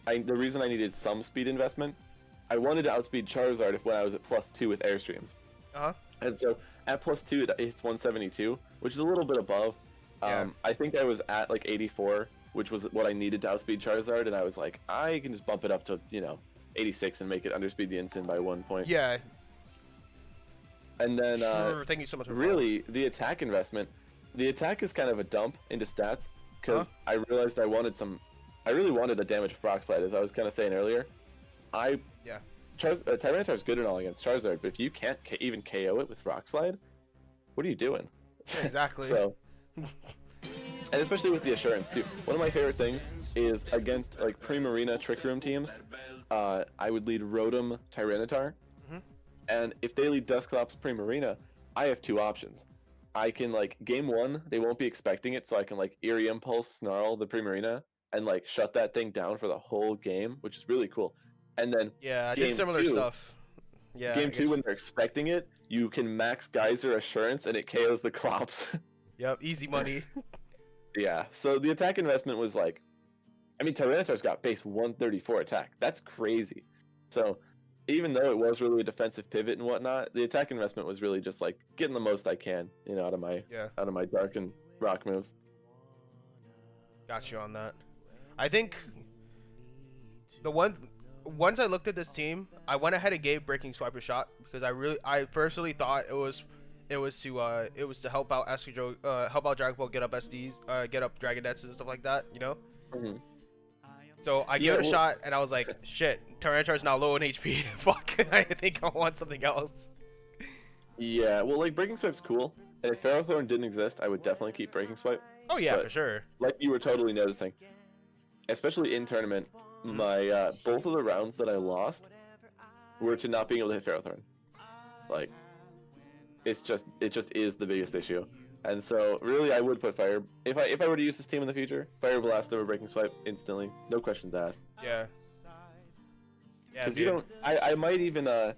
Speaker 1: the reason I needed some speed investment, I wanted to outspeed Charizard when I was at +2 with Airstreams. And so at +2, it's 172, which is a little bit above.
Speaker 2: Yeah.
Speaker 1: I think I was at like 84, which was what I needed to outspeed Charizard, and I was like, I can just bump it up to, 86 and make it underspeed the Incin by 1 point.
Speaker 2: Yeah.
Speaker 1: And then,
Speaker 2: thank you so much.
Speaker 1: really, the attack investment, the attack is kind of a dump into stats, because I realized I really wanted a damage Rock Slide, as I was kind of saying earlier. Tyranitar is good and all against Charizard, but if you can't even KO it with Rock Slide, what are you doing?
Speaker 2: Exactly.
Speaker 1: So, and especially with the Assurance too. One of my favorite things is against like Primarina Trick Room teams, I would lead Rotom Tyranitar, and if they lead Dusclops Primarina, I have 2 options. I can like game 1, they won't be expecting it, so I can like Eerie Impulse Snarl the Primarina, and like shut that thing down for the whole game, which is really cool. And then
Speaker 2: Yeah, I did
Speaker 1: game
Speaker 2: similar
Speaker 1: two,
Speaker 2: stuff. Yeah.
Speaker 1: game two, when they're expecting it, you can max Geyser Assurance and it KOs the Clops.
Speaker 2: Yep, easy money.
Speaker 1: Yeah, so the attack investment was like, I mean, Tyranitar's got base 134 attack. That's crazy. So even though it was really a defensive pivot and whatnot, the attack investment was really just like getting the most I can, you know, out of my dark and rock moves.
Speaker 2: Got you on that. I think once I looked at this team, I went ahead and gave Breaking Swipe a shot because I personally thought it was to help out help out Dragon Ball get up SDs, get up Dragon Nets and stuff like that, you know.
Speaker 1: Mm-hmm.
Speaker 2: So I gave it a shot and I was like, shit, Tyranitar's now low in HP. Fuck, I think I want something else.
Speaker 1: Yeah, well, like Breaking Swipe's cool, and if Ferrothorn didn't exist, I would definitely keep Breaking Swipe.
Speaker 2: Oh yeah,
Speaker 1: But
Speaker 2: for sure.
Speaker 1: like you were totally noticing, especially in tournament, my both of the rounds that I lost were to not being able to hit Ferrothorn. Like, it just is the biggest issue. And so really I would put Fire, if I were to use this team in the future, Fire Blast over Breaking Swipe instantly, no questions asked.
Speaker 2: Yeah. Yeah,
Speaker 1: Because you don't, I might even
Speaker 2: or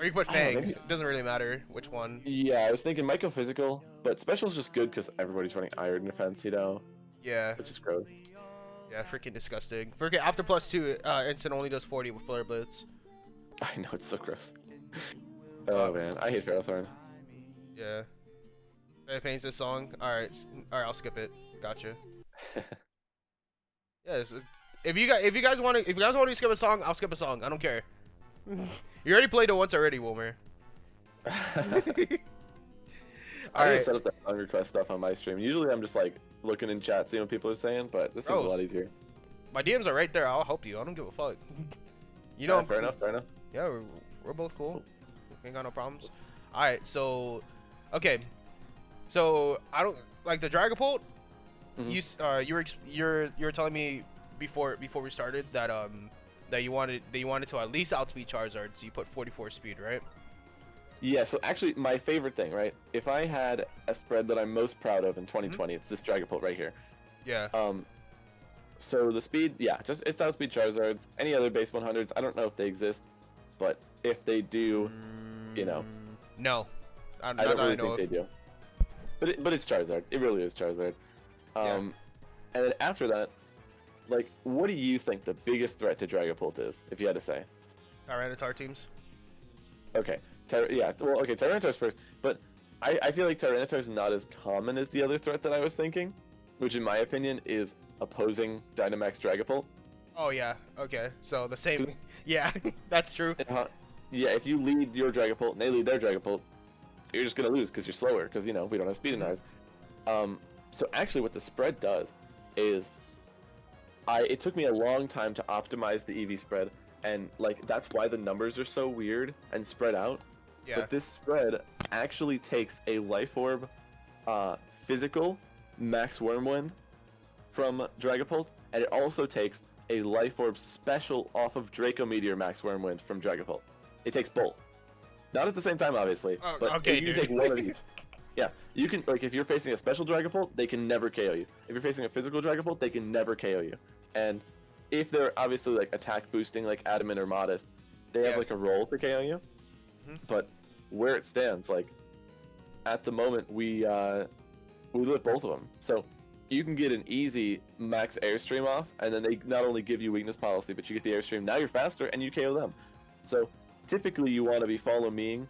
Speaker 2: you put
Speaker 1: I don't know,
Speaker 2: Fang.
Speaker 1: maybe-
Speaker 2: It doesn't really matter which one.
Speaker 1: yeah, I was thinking Myco Physical, but Special's just good because everybody's running Iron Defense, you know,
Speaker 2: Yeah.
Speaker 1: which is gross.
Speaker 2: Yeah, freaking disgusting. Freaking after +2, instant only does 40 with Flare Blitz.
Speaker 1: I know, it's so gross. Oh man, I hate Ferrothorn.
Speaker 2: Yeah. It paints this song. Alright, I'll skip it. Gotcha. Yes. If you guys want to skip a song, I'll skip a song. I don't care. You already played it once already, Wilmer.
Speaker 1: I
Speaker 2: Alright.
Speaker 1: just set up that song request stuff on my stream. Usually I'm just like looking in chat, seeing what people are saying, but this seems a lot easier.
Speaker 2: My DMs are right there. I'll help you. I don't give a fuck. You know.
Speaker 1: Fair enough. Fair enough.
Speaker 2: Yeah, we're both cool. Ain't got no problems. Alright, so okay. So I don't like the Dragapult.
Speaker 1: Mhm.
Speaker 2: You were telling me before we started that that you wanted to at least outspeed Charizard, so you put 44 speed, right?
Speaker 1: Yeah, so actually my favorite thing, right? If I had a spread that I'm most proud of in
Speaker 2: Mm-hmm.
Speaker 1: 2020, it's this Dragapult right here.
Speaker 2: Yeah.
Speaker 1: So the speed, yeah, just it's outspeed Charizards. Any other base 100s, I don't know if they exist, but if they do, you know.
Speaker 2: No.
Speaker 1: I don't really think they do. But it's Charizard. It really is Charizard. And then after that, like, what do you think the biggest threat to Dragapult is, if you had to say?
Speaker 2: Tyranitar teams.
Speaker 1: Okay. Tyranitar's first, but I feel like Tyranitar's not as common as the other threat that I was thinking, which in my opinion is opposing Dynamax Dragapult.
Speaker 2: Oh yeah. Okay. So the same. Yeah, that's true.
Speaker 1: Yeah, if you lead your Dragapult and they lead their Dragapult, you're just gonna lose because you're slower, because you know we don't have speed in ours. So actually, what the spread does is, it took me a long time to optimize the EV spread, and like that's why the numbers are so weird and spread out.
Speaker 2: Yeah.
Speaker 1: But this spread actually takes a Life Orb, physical Max Wormwind from Dragapult, and it also takes a Life Orb special off of Draco Meteor Max Wormwind from Dragapult. It takes both. Not at the same time, obviously, but
Speaker 2: okay,
Speaker 1: you
Speaker 2: dude.
Speaker 1: take one of each. Yeah, you can, like, if you're facing a special Dragapult, they can never KO you. If you're facing a physical Dragapult, they can never KO you. And if they're obviously, like, attack boosting, like Adamant or Modest, they have, like, a role to KO you. But where it stands, like, at the moment, we live both of them. So you can get an easy max Airstream off, and then they not only give you weakness policy, but you get the Airstream. Now you're faster, and you KO them. So typically you want to be follow-meing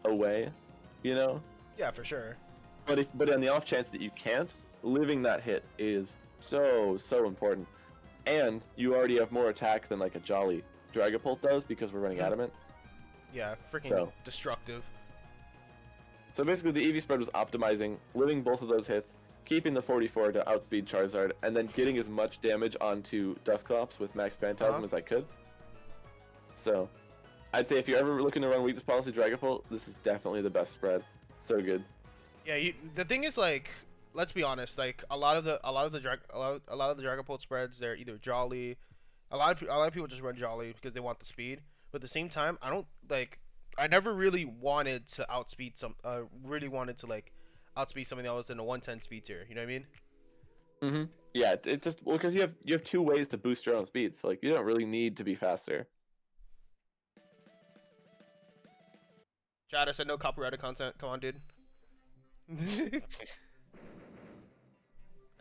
Speaker 1: away, you know?
Speaker 2: Yeah, for sure.
Speaker 1: But on the off chance that you can't, living that hit is so important. And you already have more attack than like a Jolly Dragapult does because we're running Adamant.
Speaker 2: Yeah, freaking destructive.
Speaker 1: So basically the EV spread was optimizing, living both of those hits, keeping the 44 to outspeed Charizard, and then getting as much damage onto Dusclops with Max Phantasm as I could. So I'd say if you're ever looking to run weakness policy Dragapult, this is definitely the best spread. So good.
Speaker 2: Yeah, the thing is, like, let's be honest, like a lot of the Dragapult spreads, they're either Jolly. A lot of people just run Jolly because they want the speed. But at the same time, I never really wanted to outspeed outspeed something that was in a 110 speed tier. You know what I mean?
Speaker 1: Yeah, it just well because you have two ways to boost your own speed. So like you don't really need to be faster.
Speaker 2: Chad, I said no copyrighted content. Come on, dude.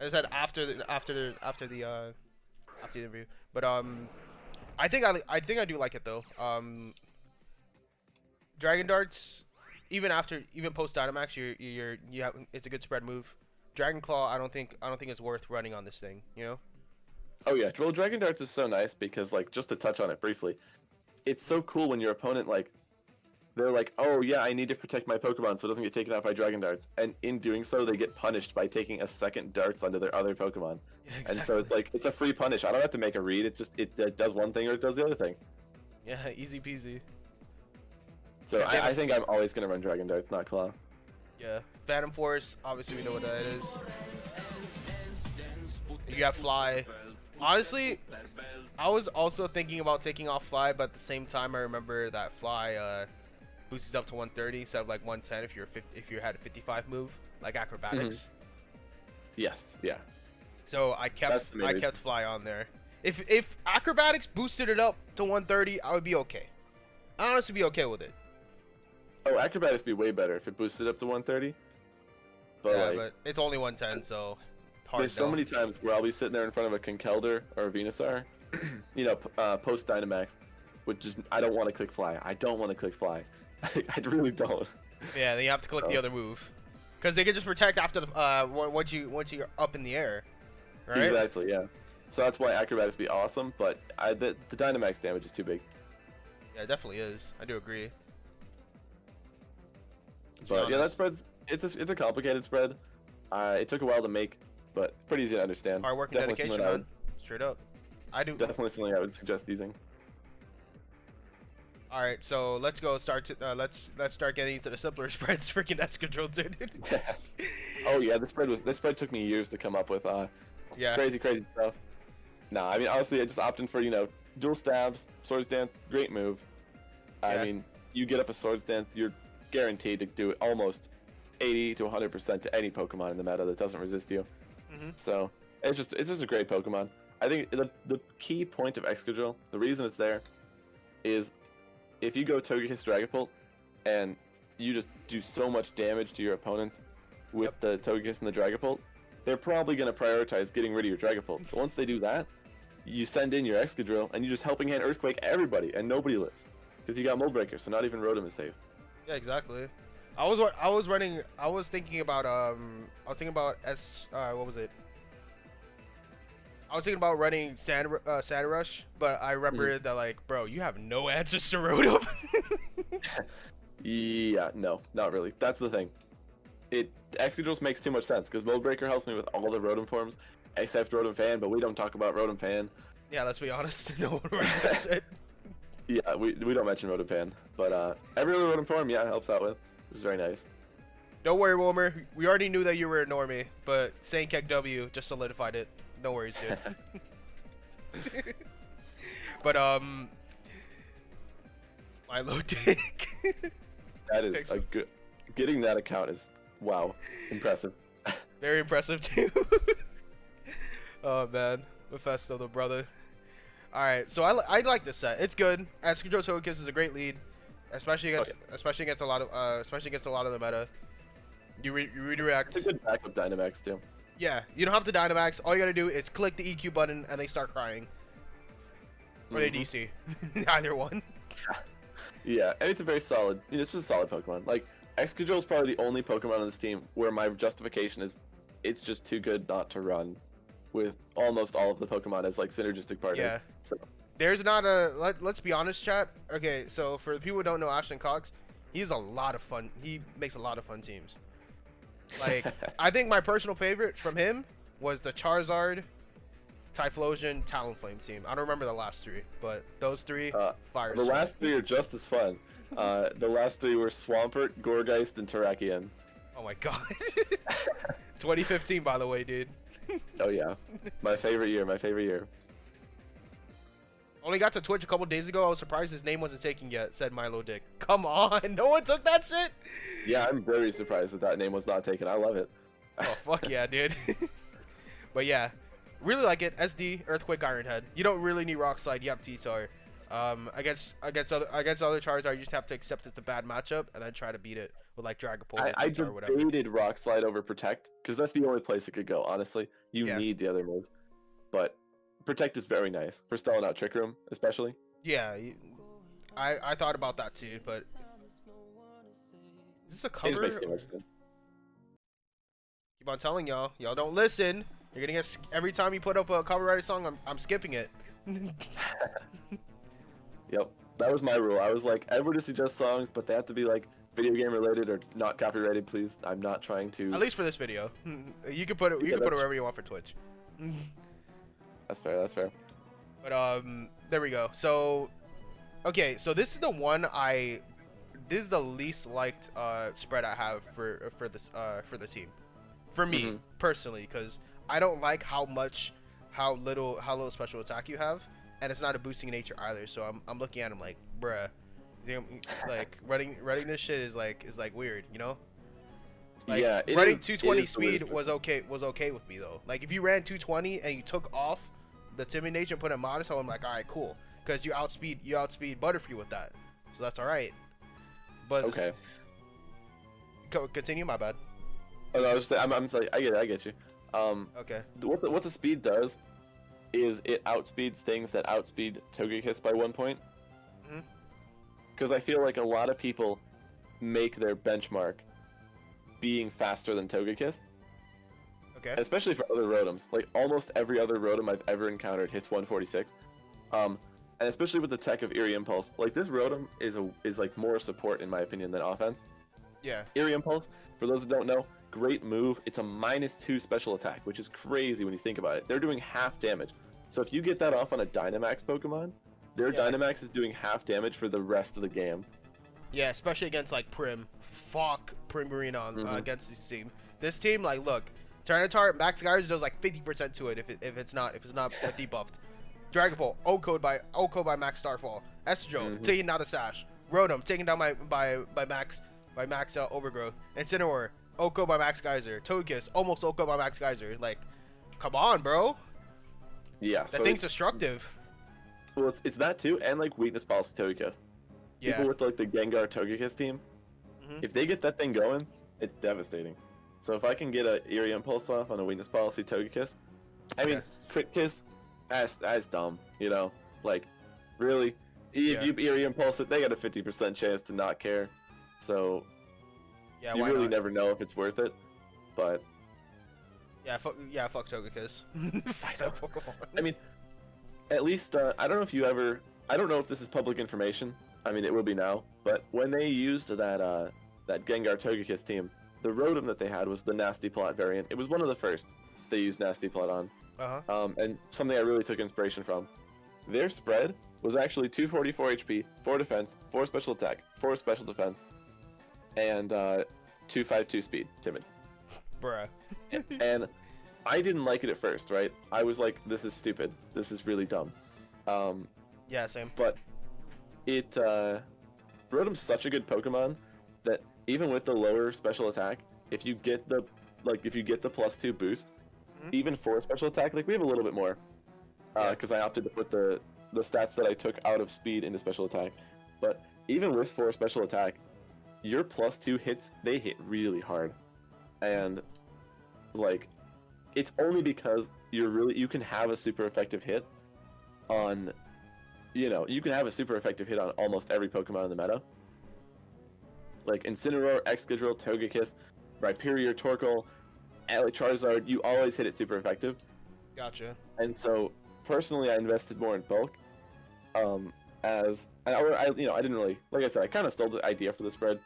Speaker 2: I said after the interview, but I do like it though. Dragon darts, even post Dynamax, you have it's a good spread move. Dragon Claw, I don't think it's worth running on this thing. You know?
Speaker 1: Oh yeah, well Dragon Darts is so nice because like just to touch on it briefly, it's so cool when your opponent like they're like, oh yeah, I need to protect my Pokemon so it doesn't get taken out by Dragon Darts, and in doing so they get punished by taking a second Darts onto their other Pokemon.
Speaker 2: Yeah, exactly.
Speaker 1: And so it's like it's a free punish. I don't have to make a read. It just it does one thing or it does the other thing.
Speaker 2: Yeah, easy peasy.
Speaker 1: So
Speaker 2: Yeah,
Speaker 1: I think I'm always gonna run Dragon Darts, not Claw.
Speaker 2: Yeah, Phantom Force. Obviously, we know what that is. You got Fly. Honestly, I was also thinking about taking off Fly, but at the same time, I remember that Fly boosts up to 130 instead of like 110 if you had a 55 move like Acrobatics.
Speaker 1: Yes, yeah.
Speaker 2: So I kept Fly on there. If Acrobatics boosted it up to 130, I would be okay. I'd honestly be okay with it.
Speaker 1: Oh, Acrobatics be way better if it boosted up to 130. But
Speaker 2: Yeah,
Speaker 1: like,
Speaker 2: but it's only 110, so hard.
Speaker 1: there's so many times where I'll be sitting there in front of a Conkeldurr or a Venusaur, you know, post Dynamax, which is I don't want to click Fly. I don't want to click Fly. I really don't.
Speaker 2: Yeah, then you have to click the other move, because they can just protect after the once you're up in the air, right?
Speaker 1: Exactly, yeah. So that's why Acrobatics be awesome, but the Dynamax damage is too big.
Speaker 2: Yeah, it definitely is. I do agree.
Speaker 1: But yeah, that spread's it's a complicated spread. It took a while to make, but pretty easy to understand.
Speaker 2: Hard work and dedication, man. Straight up. I do.
Speaker 1: Definitely something I would suggest using.
Speaker 2: All right, so let's go let's start getting into the simpler spreads. Freaking Escadrille, dude.
Speaker 1: Yeah. Oh yeah, this spread took me years to come up with.
Speaker 2: Yeah.
Speaker 1: Crazy stuff. Nah, I mean honestly, I just opted for dual stabs, Swords Dance, great move. I
Speaker 2: Yeah.
Speaker 1: mean, you get up a Swords Dance, you're guaranteed to do it almost 80 to 100% to any Pokemon in the meta that doesn't resist you. So it's just a great Pokemon. I think the key point of Excadrill, the reason it's there, is if you go Togekiss Dragapult and you just do so much damage to your opponents with the Togekiss and the Dragapult, they're probably going to prioritize getting rid of your Dragapult. So once they do that, you send in your Excadrill and you just Helping Hand Earthquake everybody and nobody lives. Because you got Mold Breaker, so not even Rotom is safe.
Speaker 2: Yeah, exactly. I was thinking about what was it? I was thinking about running Sand Rush, but I remembered that like, bro, you have no answers to Rotom.
Speaker 1: Yeah, no, not really. That's the thing. Excadrill makes too much sense because Mold Breaker helps me with all the Rotom forms except Rotom Fan, but we don't talk about Rotom Fan.
Speaker 2: Yeah, let's be honest. No one really says it.
Speaker 1: Yeah, we don't mention Rotom Fan, but every other Rotom form, yeah, helps out with. It was very nice.
Speaker 2: Don't worry, Wilmer. We already knew that you were a normie, but saying Keg W just solidified it. No worries, dude. But Milo Dick.
Speaker 1: That is a good. Getting that account is wow, impressive.
Speaker 2: Very impressive too. Oh man, Mephisto, the brother. All right, so I like this set. It's good. Excadrill Togekiss is a great lead, especially against a lot of the meta. You redirect.
Speaker 1: It's a good backup Dynamax too.
Speaker 2: Yeah, you don't have to Dynamax. All you gotta do is click the EQ button and they start crying. Or they DC. Either one.
Speaker 1: Yeah, and it's a very solid. It's just a solid Pokemon. Like Excadrill is probably the only Pokemon on this team where my justification is, it's just too good not to run, with almost all of the Pokemon as like synergistic partners.
Speaker 2: Yeah.
Speaker 1: So.
Speaker 2: There's not a let's be honest, chat. Okay, so for the people who don't know Ashton Cox, he's a lot of fun. He makes a lot of fun teams. Like I think my personal favorite from him was the Charizard, Typhlosion, Talonflame team. I don't remember the last three, but those three fire.
Speaker 1: The last three are just as fun. The last three were Swampert, Gourgeist, and Terrakion.
Speaker 2: Oh my god. 2015, by the way, dude.
Speaker 1: Oh yeah, my favorite year.
Speaker 2: Only got to Twitch a couple days ago. I was surprised his name wasn't taken yet. Said Milo Dick. Come on, no one took that shit.
Speaker 1: Yeah, I'm very surprised that name was not taken. I love it.
Speaker 2: Oh fuck yeah, dude. But yeah, Really like it. SD, Earthquake, Iron Head. You don't really need Rock Slide. You have T-Tar. Against other Charizard, you just have to accept it's a bad matchup and then try to beat it with like Dragapult or
Speaker 1: I
Speaker 2: T-Tar or whatever.
Speaker 1: debated Rock Slide over Protect because that's the only place it could go. Honestly, you
Speaker 2: Yeah.
Speaker 1: need the other moves, but Protect is very nice for stalling out Trick Room, especially.
Speaker 2: Yeah, I thought about that too, but is this a
Speaker 1: It just
Speaker 2: cover?
Speaker 1: makes too much sense.
Speaker 2: Keep on telling y'all. Y'all don't listen. You're gonna get every time you put up a copyrighted song, I'm skipping it.
Speaker 1: Yep, that was my rule. I was like, everybody suggest songs, but they have to be like video game related or not copyrighted, please. I'm not trying to.
Speaker 2: At least for this video, you can put it. You
Speaker 1: Yeah,
Speaker 2: can put it
Speaker 1: that's-
Speaker 2: wherever you want for Twitch.
Speaker 1: That's fair. That's fair.
Speaker 2: But there we go. So, okay, so this is the one this is the least liked spread I have for the team, for me
Speaker 1: Mhm.
Speaker 2: personally, because I don't like how little special attack you have, and it's not a boosting nature either. So I'm looking at him like, bruh, like running this shit is like weird, you know? Like,
Speaker 1: yeah, it
Speaker 2: running
Speaker 1: is-
Speaker 2: 220
Speaker 1: it is the weird
Speaker 2: speed was okay with me though. Like if you ran 220 and you took off the timid nature and put a modest, I'm like, all right, cool, because you outspeed Butterfree with that, so that's all right. But
Speaker 1: Okay.
Speaker 2: Continue, my bad.
Speaker 1: Oh, no, I was just saying, I'm sorry. I get you.
Speaker 2: Okay.
Speaker 1: What the speed does is it outspeeds things that outspeed Togekiss by 1 point.
Speaker 2: Mhm.
Speaker 1: Because I feel like a lot of people make their benchmark being faster than Togekiss,
Speaker 2: Okay.
Speaker 1: especially for other Rotoms. Like almost every other Rotom I've ever encountered hits 146. And especially with the tech of Eerie Impulse, like this Rotom is like more support in my opinion than offense.
Speaker 2: Yeah.
Speaker 1: Eerie Impulse, for those that don't know, great move. It's a -2 special attack, which is crazy when you think about it. They're doing half damage. So if you get that off on a Dynamax Pokemon, their
Speaker 2: Yeah.
Speaker 1: Dynamax is doing half damage for the rest of the game.
Speaker 2: Yeah, especially against like Prim. Fuck Primarina
Speaker 1: Mhm.
Speaker 2: against this team. This team, like, look, Tyranitar Max Gyarados does like 50% to it if it's not debuffed. Dragapult, O-code by Max Starfall. Estro,
Speaker 1: Mhm.
Speaker 2: taking down a Sash. Rotom, taken down by Max Overgrowth. Incineroar, O-code by Max Geyser. Togekiss, almost O-code by Max Geyser. Like, come on, bro.
Speaker 1: Yeah,
Speaker 2: That
Speaker 1: so
Speaker 2: thing's
Speaker 1: it's,
Speaker 2: destructive.
Speaker 1: well, it's that too, and like weakness policy Togekiss.
Speaker 2: Yeah.
Speaker 1: People with like the Gengar Togekiss team,
Speaker 2: Mhm.
Speaker 1: if they get that thing going, it's devastating. So if I can get a Eerie Impulse off on a weakness policy Togekiss, I mean,
Speaker 2: Okay.
Speaker 1: Crit Kiss, that's dumb, you know? Like, really? If
Speaker 2: Yeah.
Speaker 1: you Eerie Impulse it, they got a 50% chance to not care. So
Speaker 2: Yeah,
Speaker 1: you
Speaker 2: why
Speaker 1: really
Speaker 2: not?
Speaker 1: never know if it's worth it. But
Speaker 2: Yeah, fuck Togekiss. Fuck that Pokemon.
Speaker 1: I mean, at least I don't know if you ever. I don't know if this is public information. I mean, it will be now. But when they used that Gengar Togekiss team, the Rotom that they had was the Nasty Plot variant. It was one of the first they used Nasty Plot on. And something I really took inspiration from. Their spread was actually 244 HP, 4 defense, 4 special attack, 4 special defense, and 252 speed, timid.
Speaker 2: Bruh.
Speaker 1: And I didn't like it at first, right? I was like, this is stupid. This is really dumb.
Speaker 2: Yeah, same.
Speaker 1: But it Rotom's such a good Pokemon that even with the lower special attack, if you get the +2 boost,
Speaker 2: Mhm.
Speaker 1: even for special attack, like we have a little bit more.
Speaker 2: Yeah.
Speaker 1: Because I opted to put the stats that I took out of speed into special attack. But even with 4 special attack, your +2 hits, they hit really hard. And like it's only because you can have a super effective hit on almost every Pokemon in the meta. Like Incineroar, Excadrill, Togekiss, Rhyperior, Torkoal, and like Charizard, you always hit it super effective.
Speaker 2: Gotcha.
Speaker 1: And so personally I invested more in bulk. I didn't really, like I said, I kind of stole the idea for the spread.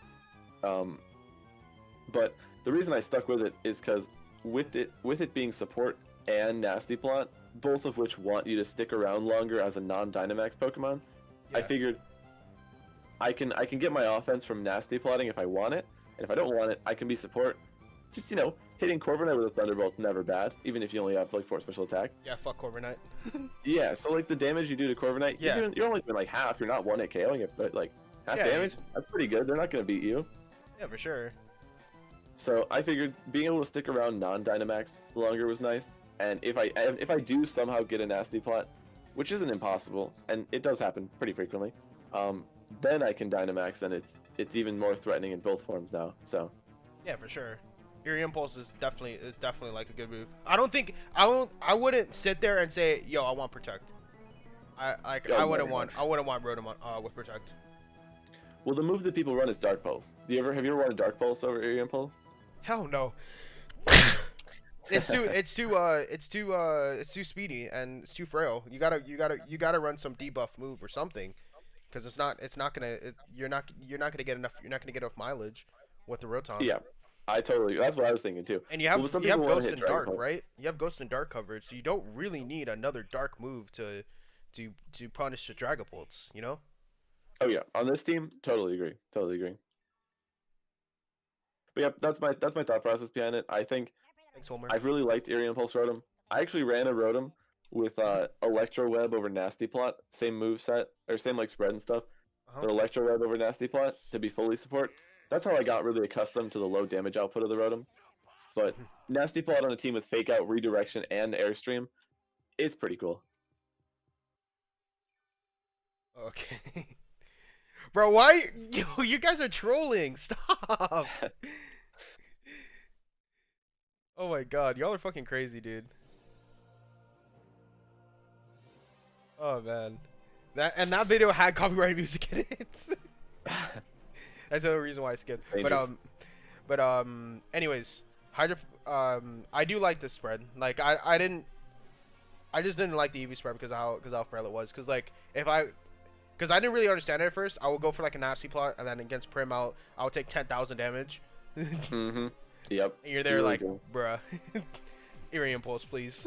Speaker 1: But the reason I stuck with it is because with it being support and Nasty Plot, both of which want you to stick around longer as a non-Dynamax Pokemon, I
Speaker 2: Yeah.
Speaker 1: figured I can get my offense from Nasty Plotting if I want it, and if I don't want it, I can be support. Just hitting Corviknight with a Thunderbolt's never bad, even if you only have like 4 special attack.
Speaker 2: Yeah, fuck Corviknight.
Speaker 1: Yeah, so like the damage you do to Corviknight,
Speaker 2: Yeah.
Speaker 1: you're only doing like half. You're not 1-hit KOing it, but like half
Speaker 2: Yeah,
Speaker 1: damage, that's pretty good. They're not gonna beat you.
Speaker 2: Yeah, for sure.
Speaker 1: So I figured being able to stick around non-Dynamax longer was nice. And if I do somehow get a nasty plot, which isn't impossible, and it does happen pretty frequently, then I can Dynamax, and it's even more threatening in both forms now. So
Speaker 2: Yeah, for sure. Eerie Impulse is definitely like a good move. I wouldn't sit there and say, yo, I want Protect.
Speaker 1: Yeah,
Speaker 2: I wouldn't want Rotom with Protect.
Speaker 1: well, the move that people run is Dark Pulse. Have you ever run a Dark Pulse over Eerie Impulse?
Speaker 2: Hell no. It's too speedy and it's too frail. You gotta run some debuff move or something, because you're not gonna get enough mileage with the Rotom.
Speaker 1: Yeah, that's what I was thinking too.
Speaker 2: And you
Speaker 1: Well, some
Speaker 2: have
Speaker 1: people wanna
Speaker 2: Ghost
Speaker 1: hit
Speaker 2: and
Speaker 1: Dragon
Speaker 2: Dark,
Speaker 1: Pulse.
Speaker 2: right? You have Ghost and Dark coverage, so you don't really need another Dark move to punish the Dragapults, you know?
Speaker 1: Oh yeah, on this team, totally agree. Totally agree. But yeah, that's my thought process behind it. I think
Speaker 2: Thanks, Homer.
Speaker 1: I've really liked Eerie Impulse Rotom. I actually ran a Rotom with Electro Web over Nasty Plot, same move set or same like spread and stuff. But Electro Web over Nasty Plot to be fully support. That's how I got really accustomed to the low damage output of the Rotom. But Nasty Plot on a team with Fake Out, Redirection, and Airstream, it's pretty cool.
Speaker 2: Okay. Bro, why you guys are trolling? Stop. Oh my god, y'all are fucking crazy, dude. Oh man. That video had copyrighted music in it. That's the only reason why I skipped.
Speaker 1: Dangerous.
Speaker 2: But anyways, I do like this spread. Like I just didn't like the EV spread because of how frail it was. Because I didn't really understand it at first. I would go for like a nasty plot, and then against Prim, I would take 10,000 damage.
Speaker 1: Mm-hmm. Yep.
Speaker 2: And you're there
Speaker 1: really
Speaker 2: like,
Speaker 1: do.
Speaker 2: bruh, Eerie Impulse, please,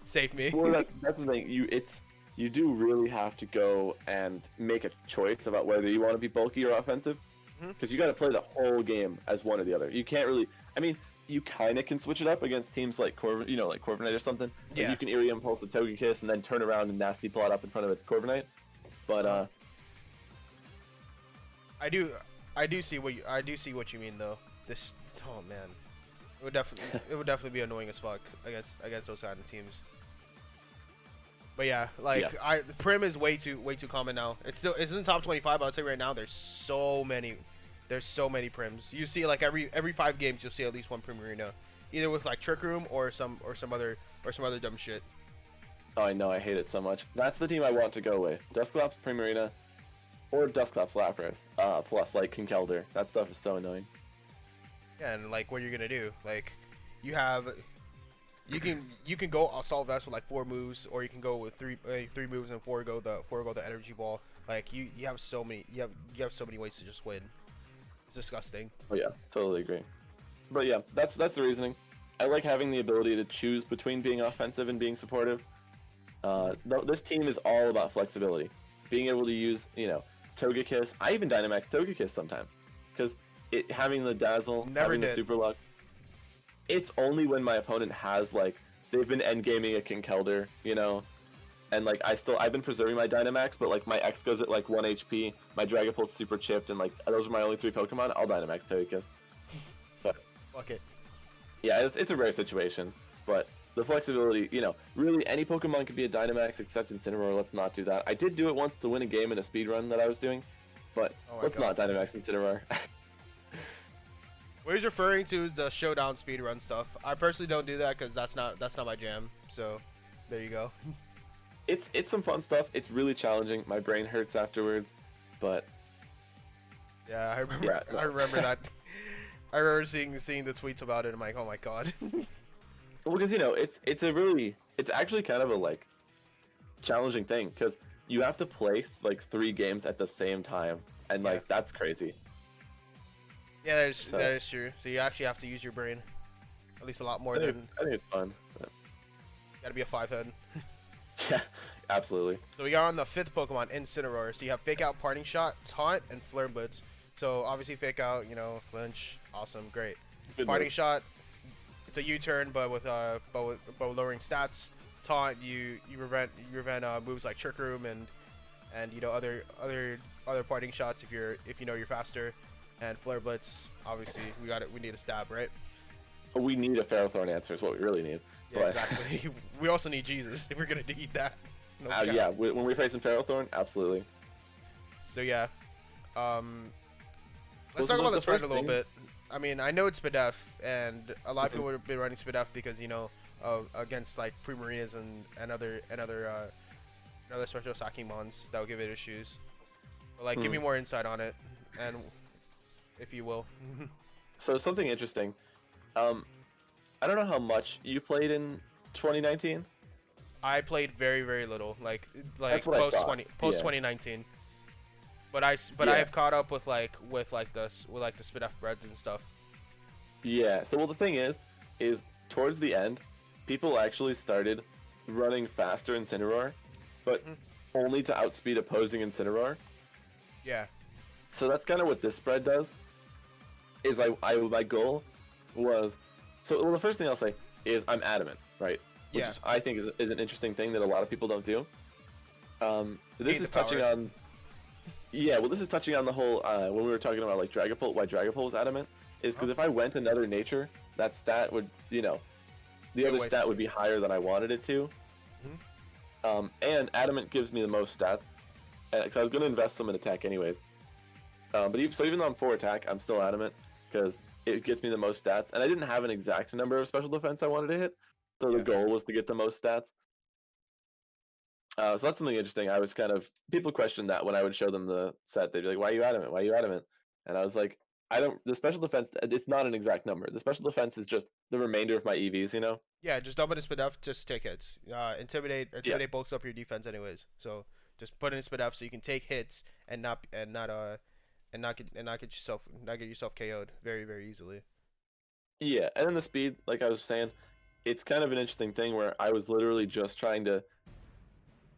Speaker 2: save me.
Speaker 1: Well, that's the thing. You do really have to go and make a choice about whether you want to be bulky or offensive, because you got to play the whole game as one or the other. You can't really. I mean, you kind of can switch it up against teams like like Corviknight or something. Like
Speaker 2: Yeah.
Speaker 1: you can Eerie Impulse a Togekiss and then turn around and nasty plot up in front of its Corviknight. But
Speaker 2: I do see what you mean though. Oh man, it would definitely be annoying as fuck against those kind of teams. But yeah, like Prim is way too common now. It's in top 25. But I'd say right now there's so many Prims. You see like every 5 games you'll see at least one Primarina, either with like Trick Room or some other dumb shit.
Speaker 1: oh, I know, I hate it so much. That's the team I want to go with. Dusclops, Primarina, or Dusclops Lapras. Plus like Conkeldurr. That stuff is so annoying.
Speaker 2: Yeah, and like what you're gonna do? Like you can go Assault Vest with like 4 moves, or you can go with 3 moves and forego the Energy Ball. Like you have so many ways to just win. It's disgusting.
Speaker 1: Oh yeah, totally agree. But yeah, that's the reasoning. I like having the ability to choose between being offensive and being supportive. This team is all about flexibility. Being able to use, Togekiss. I even Dynamax Togekiss sometimes. Because having the Dazzle, having the Super Luck. It's only when my opponent has, like, they've been endgaming a Conkeldurr, and, like, I've been preserving my Dynamax, but, like, my X goes at, like, 1 HP, my Dragapult's super chipped, and, like, those are my only 3 Pokemon, I'll Dynamax Togekiss. But,
Speaker 2: Fuck it.
Speaker 1: yeah, it's a rare situation, but the flexibility, really any Pokemon could be a Dynamax except Incineroar. Let's not do that. I did do it once to win a game in a speed run that I was doing, but let's not Dynamax Incineroar.
Speaker 2: What he's referring to is the showdown speedrun stuff. I personally don't do that because that's not my jam. So, there you go.
Speaker 1: It's some fun stuff. It's really challenging. My brain hurts afterwards, but
Speaker 2: yeah, I remember that. I remember seeing the tweets about it. I'm like, oh my god.
Speaker 1: Well, because it's actually kind of a like challenging thing because you have to play like 3 games at the same time, and like that's crazy.
Speaker 2: Yeah, that is true. So you actually have to use your brain, at least a lot more than.
Speaker 1: I think it's fun. But...
Speaker 2: Gotta be a 5-head.
Speaker 1: Yeah, absolutely.
Speaker 2: So we got on the 5th Pokemon, Incineroar. So you have Fake Out, Parting Shot, Taunt, and Flare Blitz. So obviously Fake Out, flinch, awesome, great.
Speaker 1: Good
Speaker 2: Parting
Speaker 1: move.
Speaker 2: Shot, it's a U-turn, but with lowering stats. Taunt, you prevent moves like Trick Room and other parting shots if you're faster. And Flare Blitz, obviously we need a stab, right?
Speaker 1: We need a Ferrothorn answer is what we really need.
Speaker 2: Yeah,
Speaker 1: But
Speaker 2: exactly. We also need Jesus if we're gonna eat that. No cap.
Speaker 1: yeah, when we're facing Ferrothorn, absolutely.
Speaker 2: So yeah, let's
Speaker 1: So
Speaker 2: talk about
Speaker 1: the
Speaker 2: the spread
Speaker 1: first
Speaker 2: a little
Speaker 1: thing-
Speaker 2: bit. I mean, I know it's SPDF, and a lot of people have been running SPDF because against like pre-marinas and other special stacking mons that will give it issues. But like, give me more insight on it, and if you will.
Speaker 1: So something interesting. I don't know how much you played in 2019.
Speaker 2: I played very very little, like
Speaker 1: That's what I
Speaker 2: post
Speaker 1: thought.
Speaker 2: 2019. But I
Speaker 1: Yeah.
Speaker 2: have caught up with the SPDF breads and stuff.
Speaker 1: Yeah. So well, the thing is towards the end, people actually started running faster Incineroar, but only to outspeed opposing Incineroar.
Speaker 2: Yeah.
Speaker 1: So that's kind of what this spread does. Is my goal was well, the first thing I'll say is I'm adamant, right? Which
Speaker 2: Yeah.
Speaker 1: I think is an interesting thing that a lot of people don't do. This
Speaker 2: Gain
Speaker 1: is
Speaker 2: the
Speaker 1: touching
Speaker 2: power.
Speaker 1: on. Yeah, well, this is touching on the whole when we were talking about like Dragapult, why Dragapult was adamant is because if I went another nature, that stat would the
Speaker 2: Be a
Speaker 1: other
Speaker 2: waste.
Speaker 1: stat would be higher than I wanted it to. And adamant gives me the most stats, because I was going to invest some in attack anyways. But even though I'm 4 attack, I'm still adamant because it gets me the most stats, and I didn't have an exact number of special defense I wanted to hit, so the
Speaker 2: Yeah.
Speaker 1: goal was to get the most stats. So that's something interesting. I was people questioned that when I would show them the set. They'd be like, "Why are you adamant? Why are you adamant?" And I was like, the special defense, it's not an exact number. The special defense is just the remainder of my EVs,
Speaker 2: Yeah, just dump it in SPDF, just take hits. Intimidate bulks up your defense anyways. So just put it in SPDF so you can take hits and not get yourself KO'd very very easily.
Speaker 1: Yeah, and then the speed, like I was saying, it's kind of an interesting thing where I was literally just trying to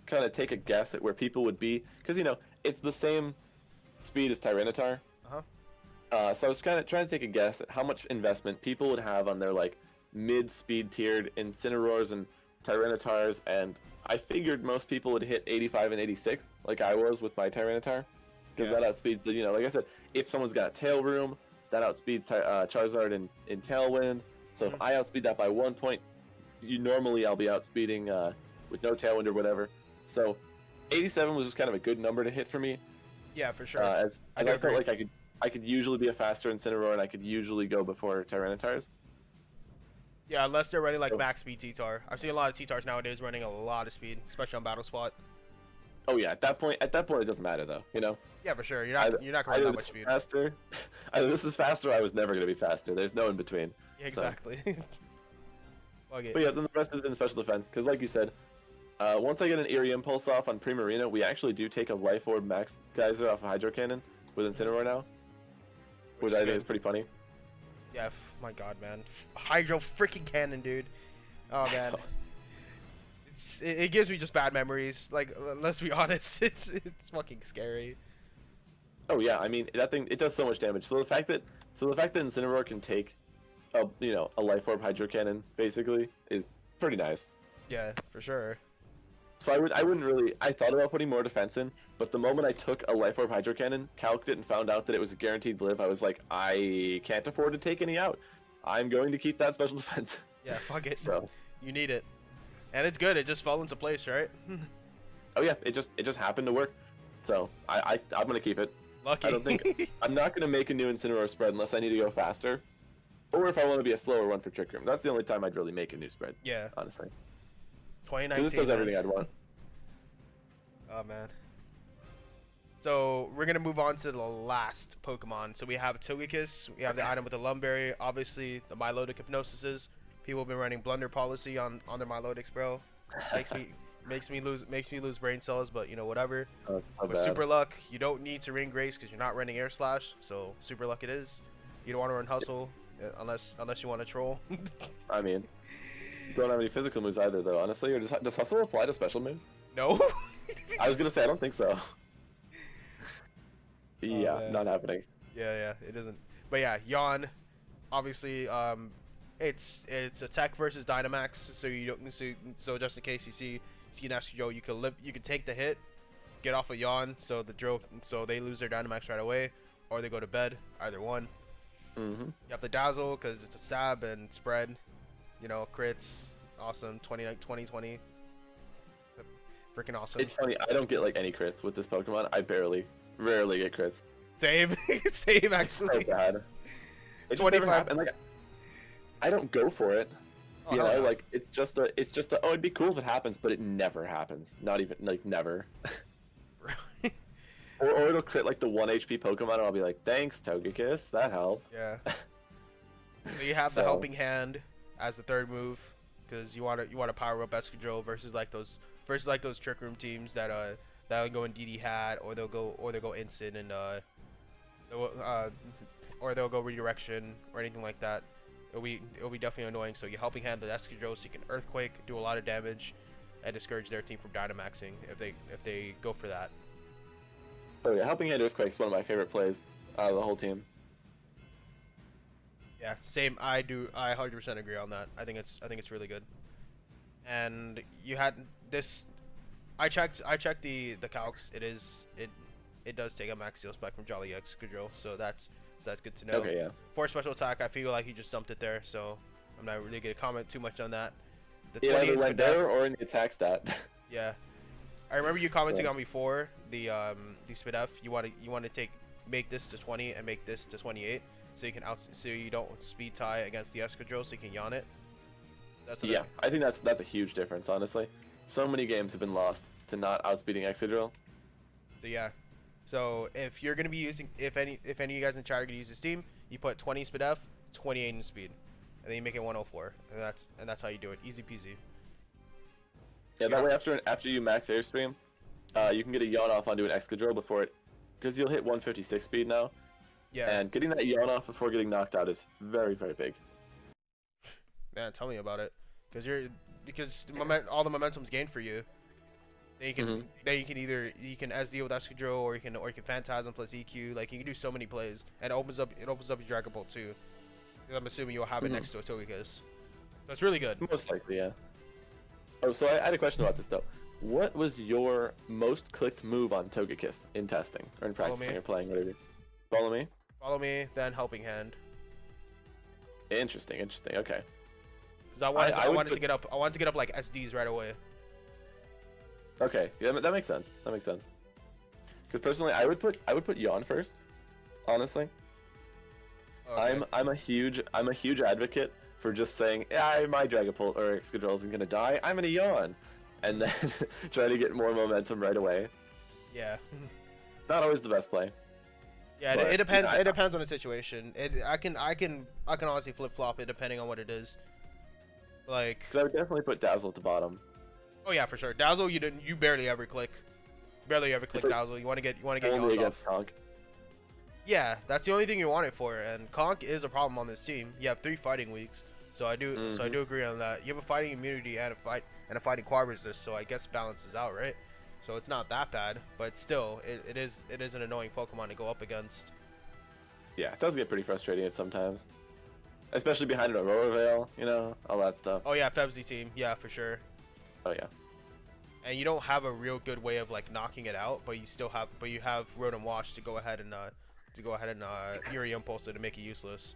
Speaker 1: kind of take a guess at where people would be, because it's the same speed as Tyranitar. So I was kind of trying to take a guess at how much investment people would have on their like mid-speed tiered Incineroars and Tyranitars, and I figured most people would hit 85 and 86 like I was with my Tyranitar, because that outspeeds the like I said, if someone's got Tail Room, that outspeeds Charizard in Tailwind. So if I outspeed that by 1 point, I'll be outspeeding with no Tailwind or whatever. So 87 was just kind of a good number to hit for me.
Speaker 2: Yeah, for sure.
Speaker 1: As I
Speaker 2: agree.
Speaker 1: felt like I could usually be a faster Incineroar, and I could usually go before Tyranitars.
Speaker 2: Yeah, unless they're running like
Speaker 1: So-
Speaker 2: max speed T-Tar. I've seen a lot of T-Tars nowadays running a lot of speed, especially on Battle Spot.
Speaker 1: Oh yeah, at that point it doesn't matter though,
Speaker 2: Yeah, for sure. You're not gonna run
Speaker 1: Either
Speaker 2: that
Speaker 1: this
Speaker 2: much
Speaker 1: is
Speaker 2: speed.
Speaker 1: faster, either this is faster, or I was never gonna be faster. There's no in between.
Speaker 2: Yeah,
Speaker 1: so-
Speaker 2: exactly. Fuck it.
Speaker 1: But yeah, then the rest is in special defense, because like you said, once I get an Eerie Impulse off on Primarina, we actually do take a Life Orb Max Geyser off of Hydro Cannon with Incineroar now, which
Speaker 2: is
Speaker 1: I think
Speaker 2: good.
Speaker 1: is pretty funny.
Speaker 2: Yeah, my god, man. Hydro freaking cannon, dude. Oh, man. It gives me just bad memories. Like, let's be honest. It's fucking scary.
Speaker 1: Oh yeah, I mean that thing, it does so much damage. So the fact that Incineroar can take a Life Orb Hydro Cannon basically is pretty nice.
Speaker 2: Yeah, for sure.
Speaker 1: So I thought about putting more defense in, but the moment I took a Life Orb Hydro Cannon, calced it, and found out that it was a guaranteed live, I was like, I can't afford to take any out. I'm going to keep that special defense.
Speaker 2: Yeah, fuck it.
Speaker 1: So,
Speaker 2: You need it. And it's good. It just fell into place, right?
Speaker 1: oh yeah, it just happened to work. So I'm gonna keep it.
Speaker 2: Lucky.
Speaker 1: I don't think I'm not gonna make a new Incineroar spread unless I need to go faster, or if I want to be a slower one for Trick Room. That's the only time I'd really make a new spread.
Speaker 2: Yeah.
Speaker 1: Honestly,
Speaker 2: 2019.
Speaker 1: this does
Speaker 2: man.
Speaker 1: everything I'd want.
Speaker 2: Oh man. So we're gonna move on to the last Pokemon. So we have Togekiss, we have the item with the Lumberry, obviously the Milotic Hypnosises. People have been running blunder policy on their Milotics, bro. Makes me lose brain cells, but whatever.
Speaker 1: Oh, it's so
Speaker 2: With
Speaker 1: bad.
Speaker 2: Super Luck, you don't need to ring Grace because you're not running Air Slash, so Super Luck it is. You don't want to run Hustle unless you want to troll.
Speaker 1: I mean, don't have any physical moves either, though. Honestly, or does Hustle apply to special moves?
Speaker 2: No.
Speaker 1: I was gonna say I don't think so. Yeah,
Speaker 2: man.
Speaker 1: not happening.
Speaker 2: Yeah, it doesn't. But yeah, Yawn, obviously, it's attack versus Dynamax, so you don't so just in case you see Nasty Joe, you can take the hit, get off of Yawn, so they lose their Dynamax right away, or they go to bed, either one.
Speaker 1: Mm-hmm.
Speaker 2: You have the Dazzle because it's a stab and spread. You know, crits, awesome. 20. Freaking awesome.
Speaker 1: It's funny. I don't get like any crits with this Pokemon. I rarely get crits.
Speaker 2: Same, same
Speaker 1: It's so
Speaker 2: actually.
Speaker 1: bad. It just
Speaker 2: 25.
Speaker 1: never happens. Like, I don't go for it.
Speaker 2: Oh,
Speaker 1: You
Speaker 2: hell
Speaker 1: know,
Speaker 2: no.
Speaker 1: like it's just a. Oh, it'd be cool if it happens, but it never happens. Not even like never. Or it'll crit like the 1 HP Pokemon, and I'll be like, thanks, Togekiss, that helped.
Speaker 2: Yeah. So you have the
Speaker 1: So-
Speaker 2: Helping Hand as the third move, because you want to power up Escadrille versus like those Trick Room teams that'll go in DD Hat, or they'll go Instant and or they'll go Redirection or anything like that. It'll be definitely annoying. So you Helping Hand the Escadrille so you can Earthquake, do a lot of damage, and discourage their team from Dynamaxing if they go for that.
Speaker 1: So yeah, Helping Hand Earthquake is one of my favorite plays out of the whole team.
Speaker 2: Yeah, same. I 100% agree on that. I think it's really good. And you had this. I checked the calcs. It does take a max seal spec from Jolly Excadrill, so that's good to know.
Speaker 1: Okay, yeah.
Speaker 2: For special attack, I feel like he just dumped it there, so I'm not really gonna comment too much on that. The
Speaker 1: It either
Speaker 2: 28
Speaker 1: went
Speaker 2: Spadef,
Speaker 1: there or in the attack stat.
Speaker 2: yeah. I remember you commenting
Speaker 1: So-
Speaker 2: on before the Spadef. You want to make this to 20 and make this to 28, so you don't speed tie against the Escadrill, so you can yawn it. That's what
Speaker 1: Yeah, I think that's a huge difference, honestly. So many games have been lost to not outspeeding Excadrill.
Speaker 2: So yeah. So if you're gonna be using, if any of you guys in chat are gonna use this team, you put 20 Spadef, 28 in speed, and then you make it 104, and that's how you do it. Easy peasy.
Speaker 1: Yeah, that way after you max Airstream, you can get a yawn off onto an Excadrill before it, because you'll hit 156 speed now,
Speaker 2: Yeah.
Speaker 1: and getting that yawn off before getting knocked out is very, very big.
Speaker 2: Man, tell me about it, because all the momentum's gained for you. Then you can either SD with Escadrill, or you can Phantasm plus EQ. Like you can do so many plays, and it opens up your Dragon Ball too. 'Cause I'm assuming you'll have it next to a Togekiss. So it's really good.
Speaker 1: Most likely, yeah. Oh, so I had a question about this though. What was your most clicked move on Togekiss in testing or in
Speaker 2: Follow
Speaker 1: practicing
Speaker 2: me.
Speaker 1: or playing, whatever? Follow me.
Speaker 2: Follow me, then Helping Hand.
Speaker 1: Interesting. Okay.
Speaker 2: Because I
Speaker 1: I would
Speaker 2: wanted
Speaker 1: put-
Speaker 2: to get up. I wanted to get up like SDs right away.
Speaker 1: Okay, yeah, that makes sense. Because personally, I would put yawn first. Honestly,
Speaker 2: Okay.
Speaker 1: I'm a huge advocate for just saying, yeah, my Dragapult or Excadrill isn't gonna die. I'm gonna yawn, and then try to get more momentum right away.
Speaker 2: Yeah.
Speaker 1: Not always the best play.
Speaker 2: Yeah,
Speaker 1: But,
Speaker 2: it depends.
Speaker 1: you know,
Speaker 2: It depends on the situation. I can honestly flip flop it depending on what it is. Like,
Speaker 1: Because I would definitely put Dazzle at the bottom.
Speaker 2: oh yeah, for sure. Dazzle, you barely ever click. Barely ever click
Speaker 1: It's like
Speaker 2: Dazzle. You want to get
Speaker 1: Only
Speaker 2: yawns off.
Speaker 1: against Conk.
Speaker 2: Yeah, that's the only thing you want it for. And Conk is a problem on this team. You have 3 fighting weeks, so I do agree on that. You have a fighting immunity and a fighting quad resist, so I guess balances out, right? So it's not that bad, but still, it is an annoying Pokemon to go up against.
Speaker 1: Yeah, it does get pretty frustrating at sometimes. Especially behind an Aurora Veil, you know, all that stuff.
Speaker 2: Oh yeah, Febzy team, yeah, for sure.
Speaker 1: Oh yeah.
Speaker 2: And you don't have a real good way of like knocking it out, but you have Rotom Wash to go ahead and Fury Impulse it to make it useless.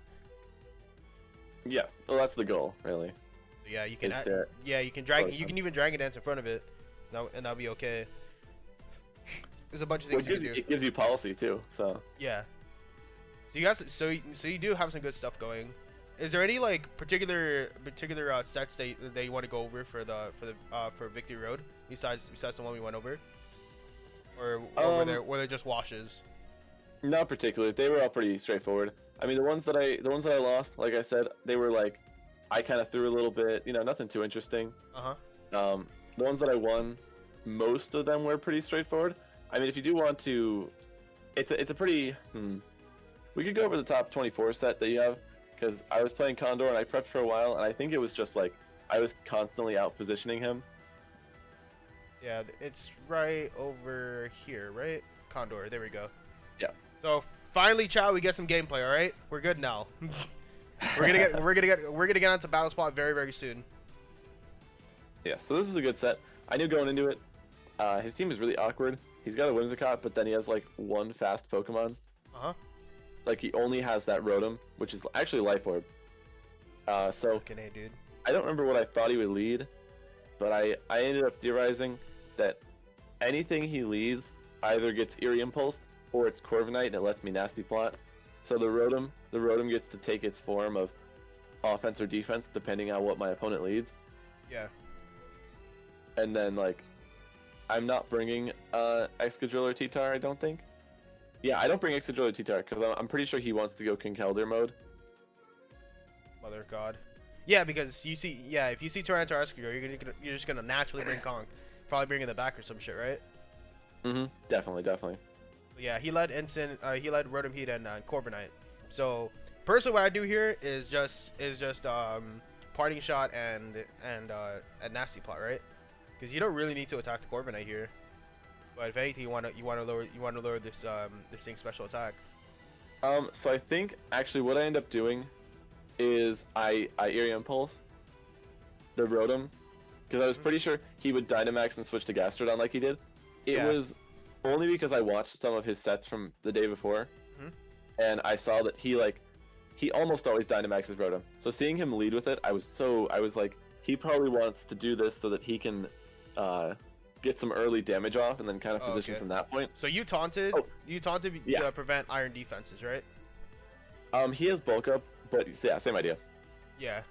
Speaker 1: Yeah, well that's the goal, really.
Speaker 2: So yeah, you can
Speaker 1: Is to
Speaker 2: you can
Speaker 1: slow it
Speaker 2: you
Speaker 1: down.
Speaker 2: can even Dragon Dance in front of it, and that'll be okay. There's a bunch of
Speaker 1: Well,
Speaker 2: things you can do.
Speaker 1: it gives you policy too, so.
Speaker 2: Yeah. So you guys, so you do have some good stuff going. Is there any like particular sets that you want to go over for Victory Road besides the one we went over, or were they just washes?
Speaker 1: Not particularly. They were all pretty straightforward. I mean, the ones that I lost, like I said, they were like, I kind of threw a little bit, you know, nothing too interesting. The ones that I won, most of them were pretty straightforward. I mean, if you do want to, it's a pretty. We could go over the top 24 set that you have, because I was playing Condor and I prepped for a while, and I think it was just like I was constantly out positioning him.
Speaker 2: Yeah, it's right over here, right? Condor. There we go.
Speaker 1: Yeah.
Speaker 2: So finally, chat, we get some gameplay. All right, we're good now. we're gonna get onto Battle Spot very, very soon.
Speaker 1: Yeah, so this was a good set. I knew going into it, his team is really awkward. He's got a Whimsicott, but then he has like one fast Pokemon. like he only has that Rotom, which is actually Life Orb. So
Speaker 2: Fucking A, dude.
Speaker 1: I don't remember what I thought he would lead, but I ended up theorizing that anything he leads either gets Eerie Impulsed or it's Corviknight and it lets me Nasty Plot. So the Rotom gets to take its form of offense or defense depending on what my opponent leads.
Speaker 2: Yeah.
Speaker 1: And then like, I'm not bringing Excadrill or T-Tar, I don't think. Yeah, I don't bring Excadrill or T-Tar because I'm pretty sure he wants to go King Keldor mode.
Speaker 2: Mother of God. Yeah, because if you see Tyranitar Excadrill, you're just gonna naturally bring Kong. Probably bring in the back or some shit, right?
Speaker 1: Definitely.
Speaker 2: But yeah, he led Rotom Heat and Corviknight. So personally, what I do here is just Parting Shot and a Nasty Plot, right? Because you don't really need to attack the Corviknight here. But if anything, you want to lower this thing's special attack.
Speaker 1: So I think actually what I end up doing is I Eerie Impulse the Rotom because I was pretty sure he would Dynamax and switch to Gastrodon like he did. It was only because I watched some of his sets from the day before, and I saw that he almost always Dynamaxes Rotom. So seeing him lead with it, I was like, he probably wants to do this so that he can get some early damage off and then kind of position from that point.
Speaker 2: So you taunted to prevent Iron defenses, right?
Speaker 1: He has Bulk Up, but yeah, same idea.
Speaker 2: Yeah.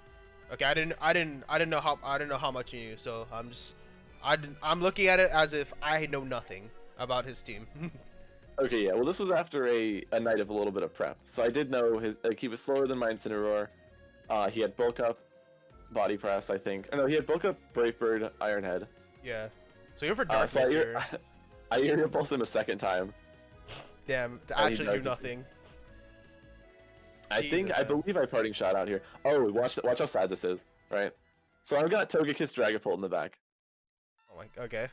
Speaker 2: Okay, I didn't know how much you knew, so I'm looking at it as if I know nothing about his team.
Speaker 1: Okay, yeah. Well, this was after a night of a little bit of prep, so I did know he was slower than my Incineroar. He had Bulk Up, Body Press, I think. Oh, no, he had Bulk Up, Brave Bird, Iron Head.
Speaker 2: Yeah. So you're for Darkness here.
Speaker 1: I Eerie Impulse him a second time.
Speaker 2: Damn, to actually do nothing.
Speaker 1: I believe I Parting Shot out here. Oh, watch how sad this is, right? So I've got Togekiss Dragapult in the back.
Speaker 2: Oh my, okay.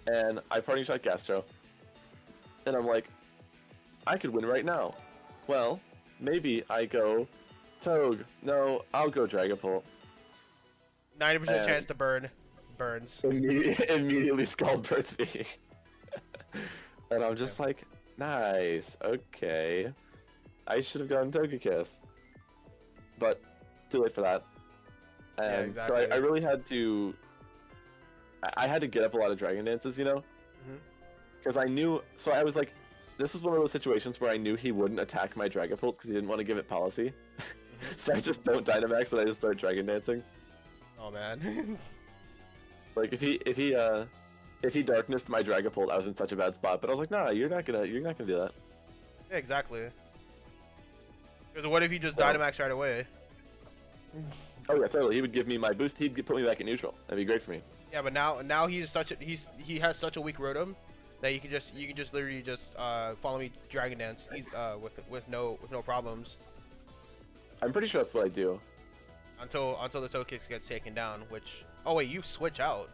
Speaker 1: And I Parting Shot Gastro. And I'm like, I could win right now. Well, maybe I go Toge. No, I'll go Dragapult.
Speaker 2: 90% chance to burns.
Speaker 1: Immediately Scald Burns me. And I'm just like, nice, okay. I should have gotten Togekiss. But, too late for that. And
Speaker 2: yeah, exactly.
Speaker 1: So I really had to... I had to get up a lot of Dragon Dances, you know? Because I knew... So I was like... This was one of those situations where I knew he wouldn't attack my Dragapult because he didn't want to give it policy. So I just don't Dynamax and I just start Dragon Dancing.
Speaker 2: Oh man.
Speaker 1: Like if he Darknessed my Dragapult, I was in such a bad spot. But I was like, nah, you're not gonna do that.
Speaker 2: Yeah, exactly. Because what if you just Dynamax right away?
Speaker 1: Oh yeah, totally. He would give me my boost. He'd put me back at neutral. That'd be great for me.
Speaker 2: Yeah, but now he has such a weak Rotom that you can just literally just follow me Dragon Dance with no problems.
Speaker 1: I'm pretty sure that's what I do.
Speaker 2: Until the Togekiss gets taken down, which you switch out.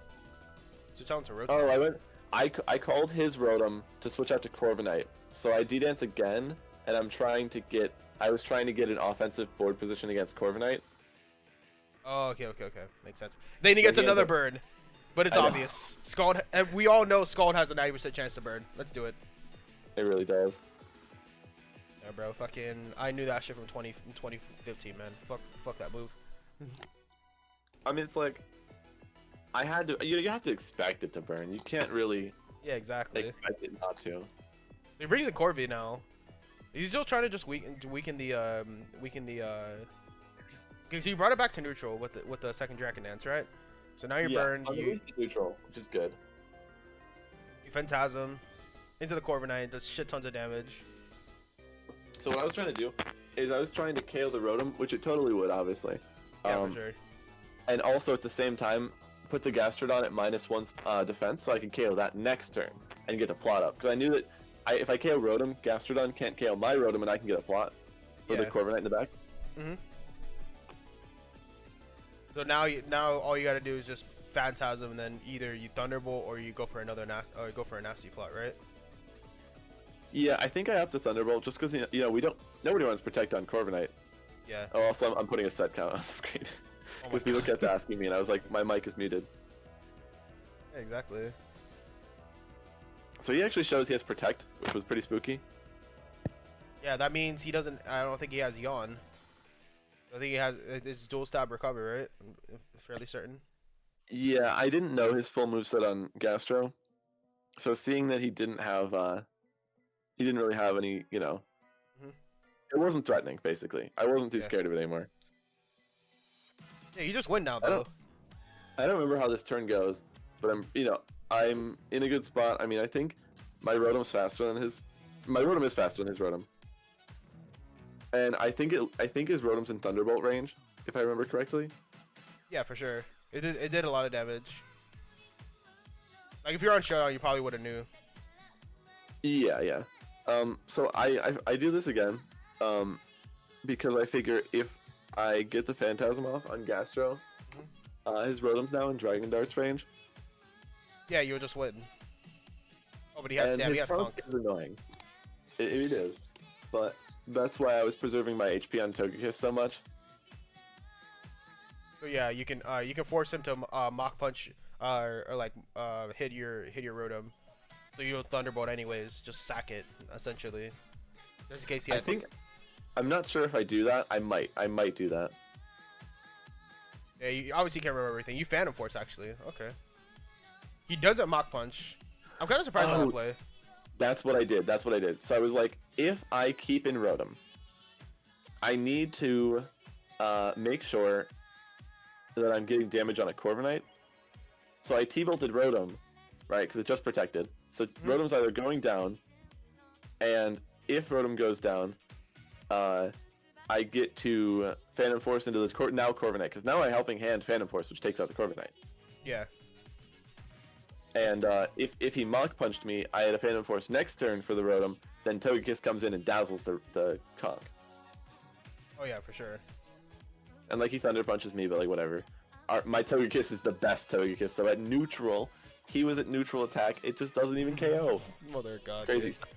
Speaker 2: Switch out into Rotom.
Speaker 1: Oh, I called his Rotom to switch out to Corviknight. So I D-Dance again, and I was trying to get an offensive board position against Corviknight.
Speaker 2: Oh, okay. Makes sense. Then he gets another burn. But it's obvious. Scald. We all know Scald has a 90% chance to burn. Let's do it.
Speaker 1: It really does.
Speaker 2: Yeah, bro. Fucking. I knew that shit from 2015, man. Fuck that move.
Speaker 1: I mean, it's like I had to. You have to expect it to burn. You can't really.
Speaker 2: Yeah, exactly.
Speaker 1: Expect it not to.
Speaker 2: They're bringing the Corvi now. He's still trying to just weaken the. Because you brought it back to neutral with the second Dragon Dance, right? So now you're burned.
Speaker 1: You neutral, which is good.
Speaker 2: You Phantasm into the Corviknight, does shit tons of damage.
Speaker 1: So what I was trying to do is I was trying to KO the Rotom, which it totally would, obviously.
Speaker 2: Yeah, for sure.
Speaker 1: And also at the same time, put the Gastrodon at -1 defense, so I can KO that next turn and get the plot up. Because I knew that if I KO Rotom, Gastrodon can't KO my Rotom, and I can get a plot for the Corviknight in the back.
Speaker 2: So now all you gotta do is just Phantasm, and then either you Thunderbolt or you go for a Nasty Plot, right?
Speaker 1: Yeah, I think I have to Thunderbolt just because nobody wants Protect on Corviknight.
Speaker 2: Yeah.
Speaker 1: Oh, also I'm putting a set count on the screen because people kept asking me, and I was like, my mic is muted.
Speaker 2: Yeah, exactly.
Speaker 1: So he actually shows he has Protect, which was pretty spooky.
Speaker 2: Yeah, that means he doesn't. I don't think he has yawn. I think he has his dual stab recover, right? I'm fairly certain.
Speaker 1: Yeah, I didn't know his full moveset on Gastro, so seeing that he didn't have, he didn't really have any,
Speaker 2: Hmm.
Speaker 1: it wasn't threatening. Basically, I wasn't too
Speaker 2: Yeah.
Speaker 1: scared of it anymore.
Speaker 2: Yeah, you just win now
Speaker 1: I
Speaker 2: though.
Speaker 1: don't, I don't remember how this turn goes, but I'm in a good spot. I mean, I think my Rotom's faster than his, my Rotom is faster than his Rotom, and I think his Rotom's in Thunderbolt range, if I remember correctly.
Speaker 2: Yeah, for sure. It did a lot of damage. Like if you're on Showdown, you probably would have knew.
Speaker 1: Yeah, yeah. So I do this again, because I figure if I get the Phantasm off on Gastro, his Rotom's now in Dragon Darts range.
Speaker 2: Yeah, you'll just win. Oh, but he has.
Speaker 1: And
Speaker 2: Damn, he
Speaker 1: his
Speaker 2: has
Speaker 1: Conk
Speaker 2: Conk.
Speaker 1: is annoying. It is, but that's why I was preserving my HP on Togekiss so much.
Speaker 2: So yeah, you can force him to Mach Punch or like hit your Rotom. So you'll Thunderbolt anyways. Just sack it essentially. Just in case he
Speaker 1: I
Speaker 2: has.
Speaker 1: think I'm not sure if I do that. I might do that.
Speaker 2: Yeah, you obviously can't remember everything. You Phantom Force actually. Okay. He doesn't Mach Punch. I'm kind of surprised by that play.
Speaker 1: That's what I did. That's what I did. So I was like, if I keep in Rotom, I need to make sure that I'm getting damage on a Corviknight. So I T-bolted Rotom, right? Because it just protected. So Rotom's either going down, and if Rotom goes down, I get to Phantom Force into this now Corviknight, because now I'm helping hand Phantom Force, which takes out the Corviknight.
Speaker 2: Yeah.
Speaker 1: And if he Mach Punched me, I had a Phantom Force next turn for the Rotom, then Togekiss comes in and dazzles the Conk.
Speaker 2: Oh yeah, for sure.
Speaker 1: And like he Thunder Punches me, but like whatever. My Togekiss is the best Togekiss, so at neutral, he was at neutral attack, it just doesn't even KO.
Speaker 2: Mother of God.
Speaker 1: Crazy
Speaker 2: Dude.
Speaker 1: stuff.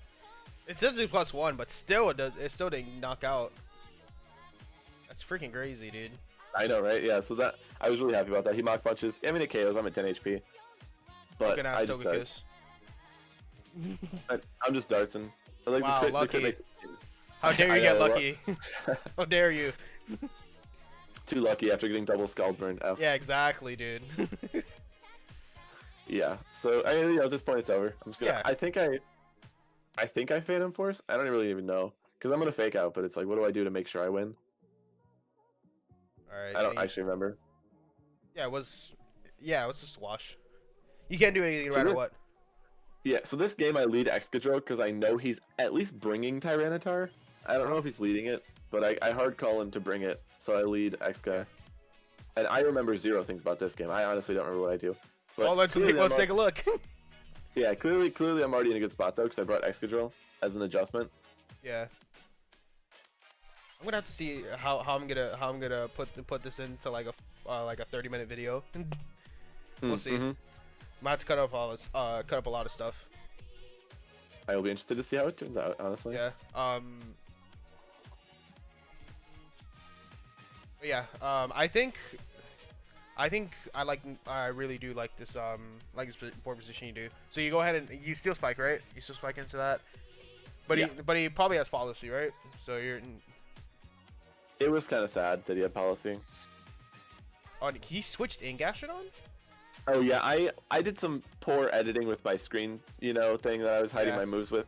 Speaker 2: It's essentially +1, but still it still didn't knock out. That's freaking crazy, dude.
Speaker 1: I know, right? Yeah, so that I was really happy about that. He Mach Punches. I mean, it KOs. I'm at 10 HP. But I just
Speaker 2: Togekiss.
Speaker 1: I'm just dartsing. I like
Speaker 2: Wow,
Speaker 1: the
Speaker 2: lucky.
Speaker 1: crit
Speaker 2: How dare you
Speaker 1: I
Speaker 2: get
Speaker 1: know,
Speaker 2: lucky? How dare you?
Speaker 1: Too lucky after getting double Scald Burn. F.
Speaker 2: Yeah, exactly, dude.
Speaker 1: Yeah. So at this point it's over. I'm just gonna.
Speaker 2: Yeah.
Speaker 1: I think I Phantom Force. I don't really even know because I'm gonna fake out. But it's like, what do I do to make sure I win?
Speaker 2: All right.
Speaker 1: I don't actually remember.
Speaker 2: Yeah, it was just wash. You can't do anything no matter what.
Speaker 1: Yeah. So this game I lead Excadrill because I know he's at least bringing Tyranitar. I don't know if he's leading it, but I hard call him to bring it, so I lead Exca. And I remember zero things about this game. I honestly don't remember what I do. But
Speaker 2: Well, let's take a look.
Speaker 1: Yeah, clearly I'm already in a good spot though because I brought Excadrill as an adjustment.
Speaker 2: Yeah. I'm gonna have to see how I'm gonna put this into like a 30-minute video. We'll see.
Speaker 1: Mm-hmm.
Speaker 2: I might have to cut up a lot of stuff.
Speaker 1: I will be interested to see how it turns out. Honestly.
Speaker 2: Yeah. Yeah. I really do like this board position you do. So you go ahead and you steal spike, right? You steal spike into that. But
Speaker 1: Yeah.
Speaker 2: he probably has policy, right? So you're.
Speaker 1: It was kind of sad that he had policy.
Speaker 2: Oh, he switched in Gastrodon?
Speaker 1: Oh yeah, I did some poor editing with my screen, thing that I was hiding
Speaker 2: Yeah.
Speaker 1: my moves with.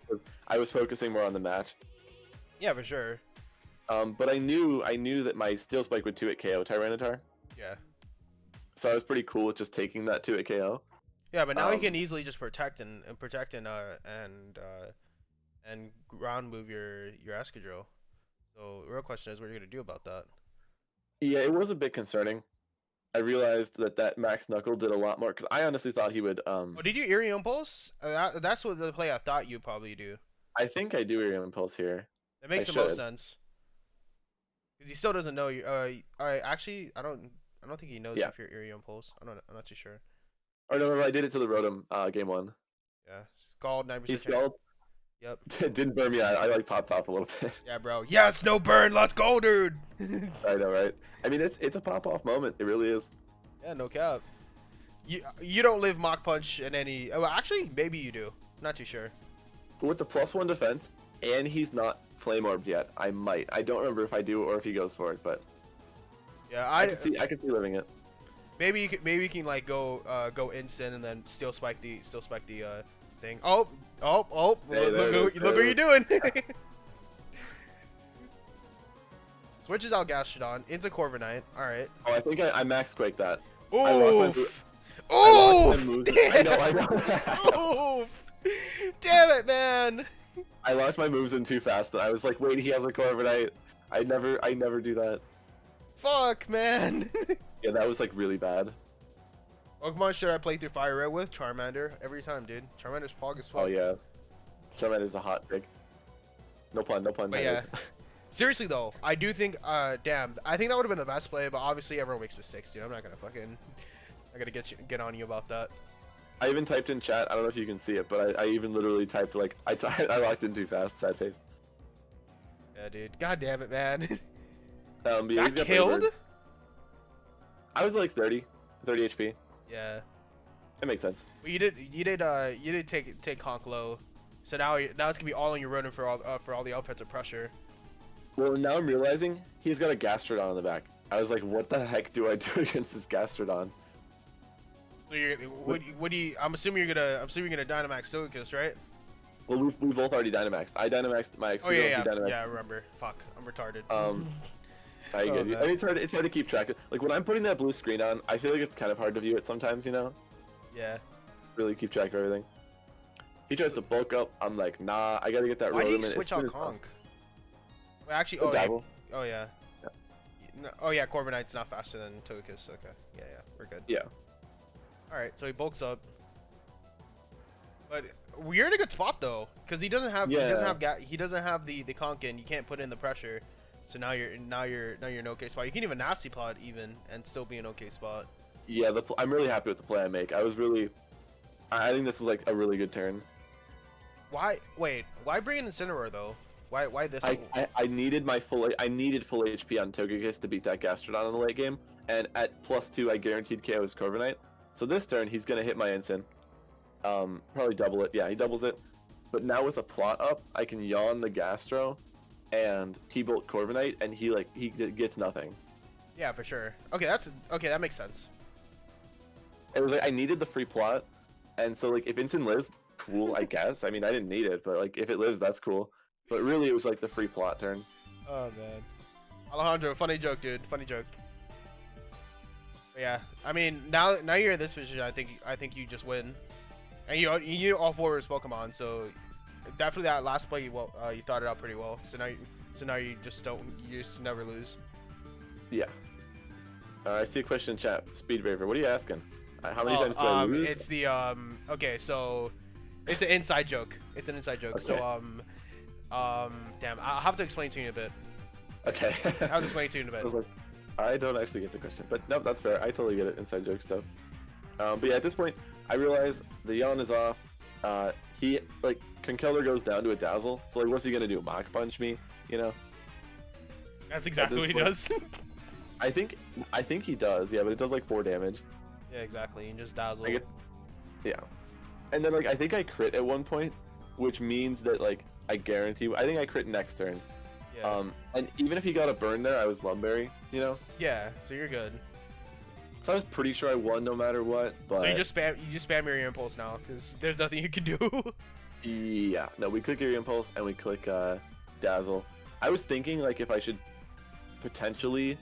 Speaker 1: I was focusing more on the match.
Speaker 2: Yeah, for sure.
Speaker 1: But I knew that my Steel Spike would 2-hit KO Tyranitar.
Speaker 2: Yeah.
Speaker 1: So I was pretty cool with just taking that 2-hit KO.
Speaker 2: Yeah, but now he can easily just protect and ground move your Excadrill. So the real question is, what are you gonna do about that?
Speaker 1: Yeah, it was a bit concerning. I realized that Max Knuckle did a lot more because I honestly thought he would.
Speaker 2: Oh, did you Eerie Impulse? That's what the play I thought you'd probably do.
Speaker 1: I think I do Area Impulse here.
Speaker 2: That makes the most sense. Because he still doesn't know you. Actually, I don't think he knows if you're Eerie Impulse. I'm not too sure.
Speaker 1: Oh no, I did it to the Rotom game 1.
Speaker 2: Yeah, Scald 9%.
Speaker 1: He Scald.
Speaker 2: Yep.
Speaker 1: It didn't burn me. I like popped off a little bit.
Speaker 2: Yeah, bro. Yes, no burn. Let's go, dude.
Speaker 1: I know, right? I mean, it's a pop off moment. It really is.
Speaker 2: Yeah, no cap. You don't live Mach Punch in any. Well, actually, maybe you do. Not too sure.
Speaker 1: With the +1 defense, and he's not Flame Orbed yet. I might. I don't remember if I do or if he goes for it, but
Speaker 2: Yeah,
Speaker 1: I can see living it.
Speaker 2: maybe you can like go instant and then still spike the thing. Oh,
Speaker 1: Hey,
Speaker 2: look what you're doing. Switches out Gastrodon into Corviknight. All right.
Speaker 1: Oh, I think I max Quake that. I locked my
Speaker 2: Oof.
Speaker 1: I locked my
Speaker 2: Oof.
Speaker 1: moves.
Speaker 2: Damn.
Speaker 1: I know.
Speaker 2: Oof. Damn it, man.
Speaker 1: I launched my moves in too fast. I was like, wait, he has a Corviknight. I never do that.
Speaker 2: Fuck, man.
Speaker 1: Yeah, that was like really bad.
Speaker 2: Pokemon should I play through Fire Red with? Charmander. Every time, dude. Charmander's fog as fuck.
Speaker 1: Oh yeah, Charmander's a hot pick. No pun.
Speaker 2: But yeah. Seriously though, I do think, damn, I think that would have been the best play, but obviously everyone makes mistakes, dude. I'm not gonna get on you about that.
Speaker 1: I even typed in chat. I don't know if you can see it, but I even literally typed like I locked in too fast. Sad face.
Speaker 2: Yeah, dude. God damn it, man.
Speaker 1: But yeah, he's
Speaker 2: Got
Speaker 1: got
Speaker 2: killed?
Speaker 1: Bird. I was like 30 HP.
Speaker 2: Yeah.
Speaker 1: It makes sense.
Speaker 2: Well, you did take Honk low, so now it's gonna be all on your running for all the offensive pressure.
Speaker 1: Well, now I'm realizing he's got a Gastrodon on the back. I was like, what the heck do I do against this Gastrodon?
Speaker 2: So what do you? I'm assuming you're gonna Dynamax Togekiss, right?
Speaker 1: Well, we both already Dynamaxed. I Dynamaxed my XP.
Speaker 2: Oh yeah,
Speaker 1: Dynamaxed.
Speaker 2: yeah. I remember. Fuck, I'm retarded.
Speaker 1: I
Speaker 2: Oh,
Speaker 1: get you.
Speaker 2: man.
Speaker 1: I mean, it's hard to keep track of. Like when I'm putting that blue screen on, I feel like it's kind of hard to view it sometimes. You know,
Speaker 2: Yeah.
Speaker 1: really keep track of everything. He tries to bulk up. I'm like, nah. I gotta get that
Speaker 2: Why do you
Speaker 1: Rotom in
Speaker 2: switch
Speaker 1: as soon
Speaker 2: out
Speaker 1: as
Speaker 2: Conk?
Speaker 1: possible.
Speaker 2: Well, actually,
Speaker 1: The Dabble.
Speaker 2: oh yeah.
Speaker 1: Yeah.
Speaker 2: No, oh yeah, Corviknight's not faster than Togekiss. Okay. Yeah, we're good.
Speaker 1: Yeah.
Speaker 2: All right, so he bulks up. But you're in a good spot though, because he doesn't have the Conk in. You can't put in the pressure, so now you're in an okay spot. You can even nasty plot even and still be an okay spot.
Speaker 1: Yeah. I'm really happy with the play I make. I think this is like a really good turn.
Speaker 2: Why bring in Incineroar though? Why this?
Speaker 1: I needed full HP on Togekiss to beat that Gastrodon in the late game, and at +2 I guaranteed KO his Corviknight. So this turn he's gonna hit my Incin. Probably double it. Yeah, he doubles it. But now with a plot up, I can yawn the Gastro, and T-Bolt Corviknight, and he gets nothing.
Speaker 2: Yeah, for sure. Okay, that makes sense.
Speaker 1: It was like I needed the free plot, and so like if Incin lives, cool, I guess. I mean, I didn't need it, but like if it lives, that's cool. But really, it was like the free plot turn.
Speaker 2: Oh man, Alejandro, funny joke, dude. Funny joke. But yeah, I mean, now you're in this position. I think you just win, and you knew all four of his Pokemon, so definitely that last play you thought it out pretty well. So now you just never lose.
Speaker 1: Yeah. I see a question in chat. Speed Raver, what are you asking? How many times do I lose?
Speaker 2: It's the okay, so it's an inside joke. It's an inside joke.
Speaker 1: Okay.
Speaker 2: So damn, I'll have to explain to you in a bit.
Speaker 1: Okay.
Speaker 2: I'll have to explain to you in a
Speaker 1: I
Speaker 2: bit.
Speaker 1: was like, I don't actually get the question, but no, that's fair. I totally get it. Inside joke stuff. But yeah, at this point, I realize the yawn is off. He like Conkeldurr goes down to a Dazzle. So like, what's he gonna do? Mach Punch me? You know?
Speaker 2: That's exactly what he
Speaker 1: point-
Speaker 2: does.
Speaker 1: I think he does. Yeah, but it does like 4 damage.
Speaker 2: Yeah, exactly. You just dazzle.
Speaker 1: Yeah. And then like I think I crit at one point, which means that like I guarantee. I think I crit next turn.
Speaker 2: Yeah.
Speaker 1: And even if he got a burn there, I was Lumberry. You know?
Speaker 2: Yeah. So you're good.
Speaker 1: So I was pretty sure I won no matter what. But
Speaker 2: So you just spam your impulse now, because there's nothing you can do.
Speaker 1: yeah. No, we click Eerie Impulse and we click Dazzle. I was thinking like if I should potentially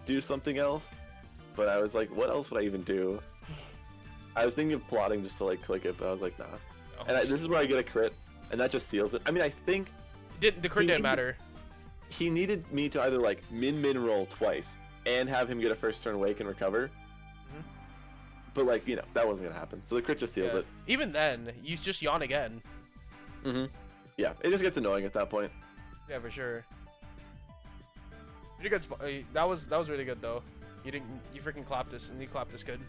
Speaker 1: do something else, but I was like, what else would I even do? I was thinking of plotting just to like click it, but I was like, nah.
Speaker 2: Oh.
Speaker 1: And this is where I get a crit, and that just seals it. I mean, I think
Speaker 2: The crit didn't matter.
Speaker 1: he needed me to either like min roll twice and have him get a first turn wake and recover.
Speaker 2: Mhm.
Speaker 1: But like, you know, that wasn't gonna happen. So the crit just seals
Speaker 2: Yeah.
Speaker 1: it.
Speaker 2: Even then, you just yawn again.
Speaker 1: Yeah, it just gets annoying at that point.
Speaker 2: Yeah, for sure. Pretty good spot. That was really good though. You freaking clapped this, and you clapped this good.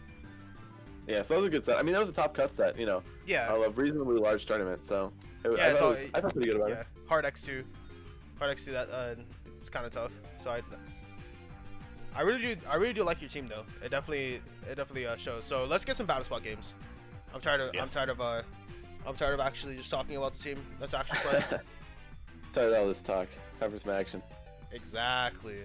Speaker 1: Yeah, so that was a good set. I mean, that was a top cut set, you know,
Speaker 2: Yeah.
Speaker 1: of a reasonably large tournament. So
Speaker 2: Yeah,
Speaker 1: I thought pretty good about
Speaker 2: Yeah.
Speaker 1: it.
Speaker 2: Hard X2. Hard X2 that it's kind of tough. So I really do like your team though. It definitely shows. So let's get some battle spot games. I'm tired of actually just talking about the team. Let's actually play.
Speaker 1: Tired of all this talk. Time for some action.
Speaker 2: Exactly.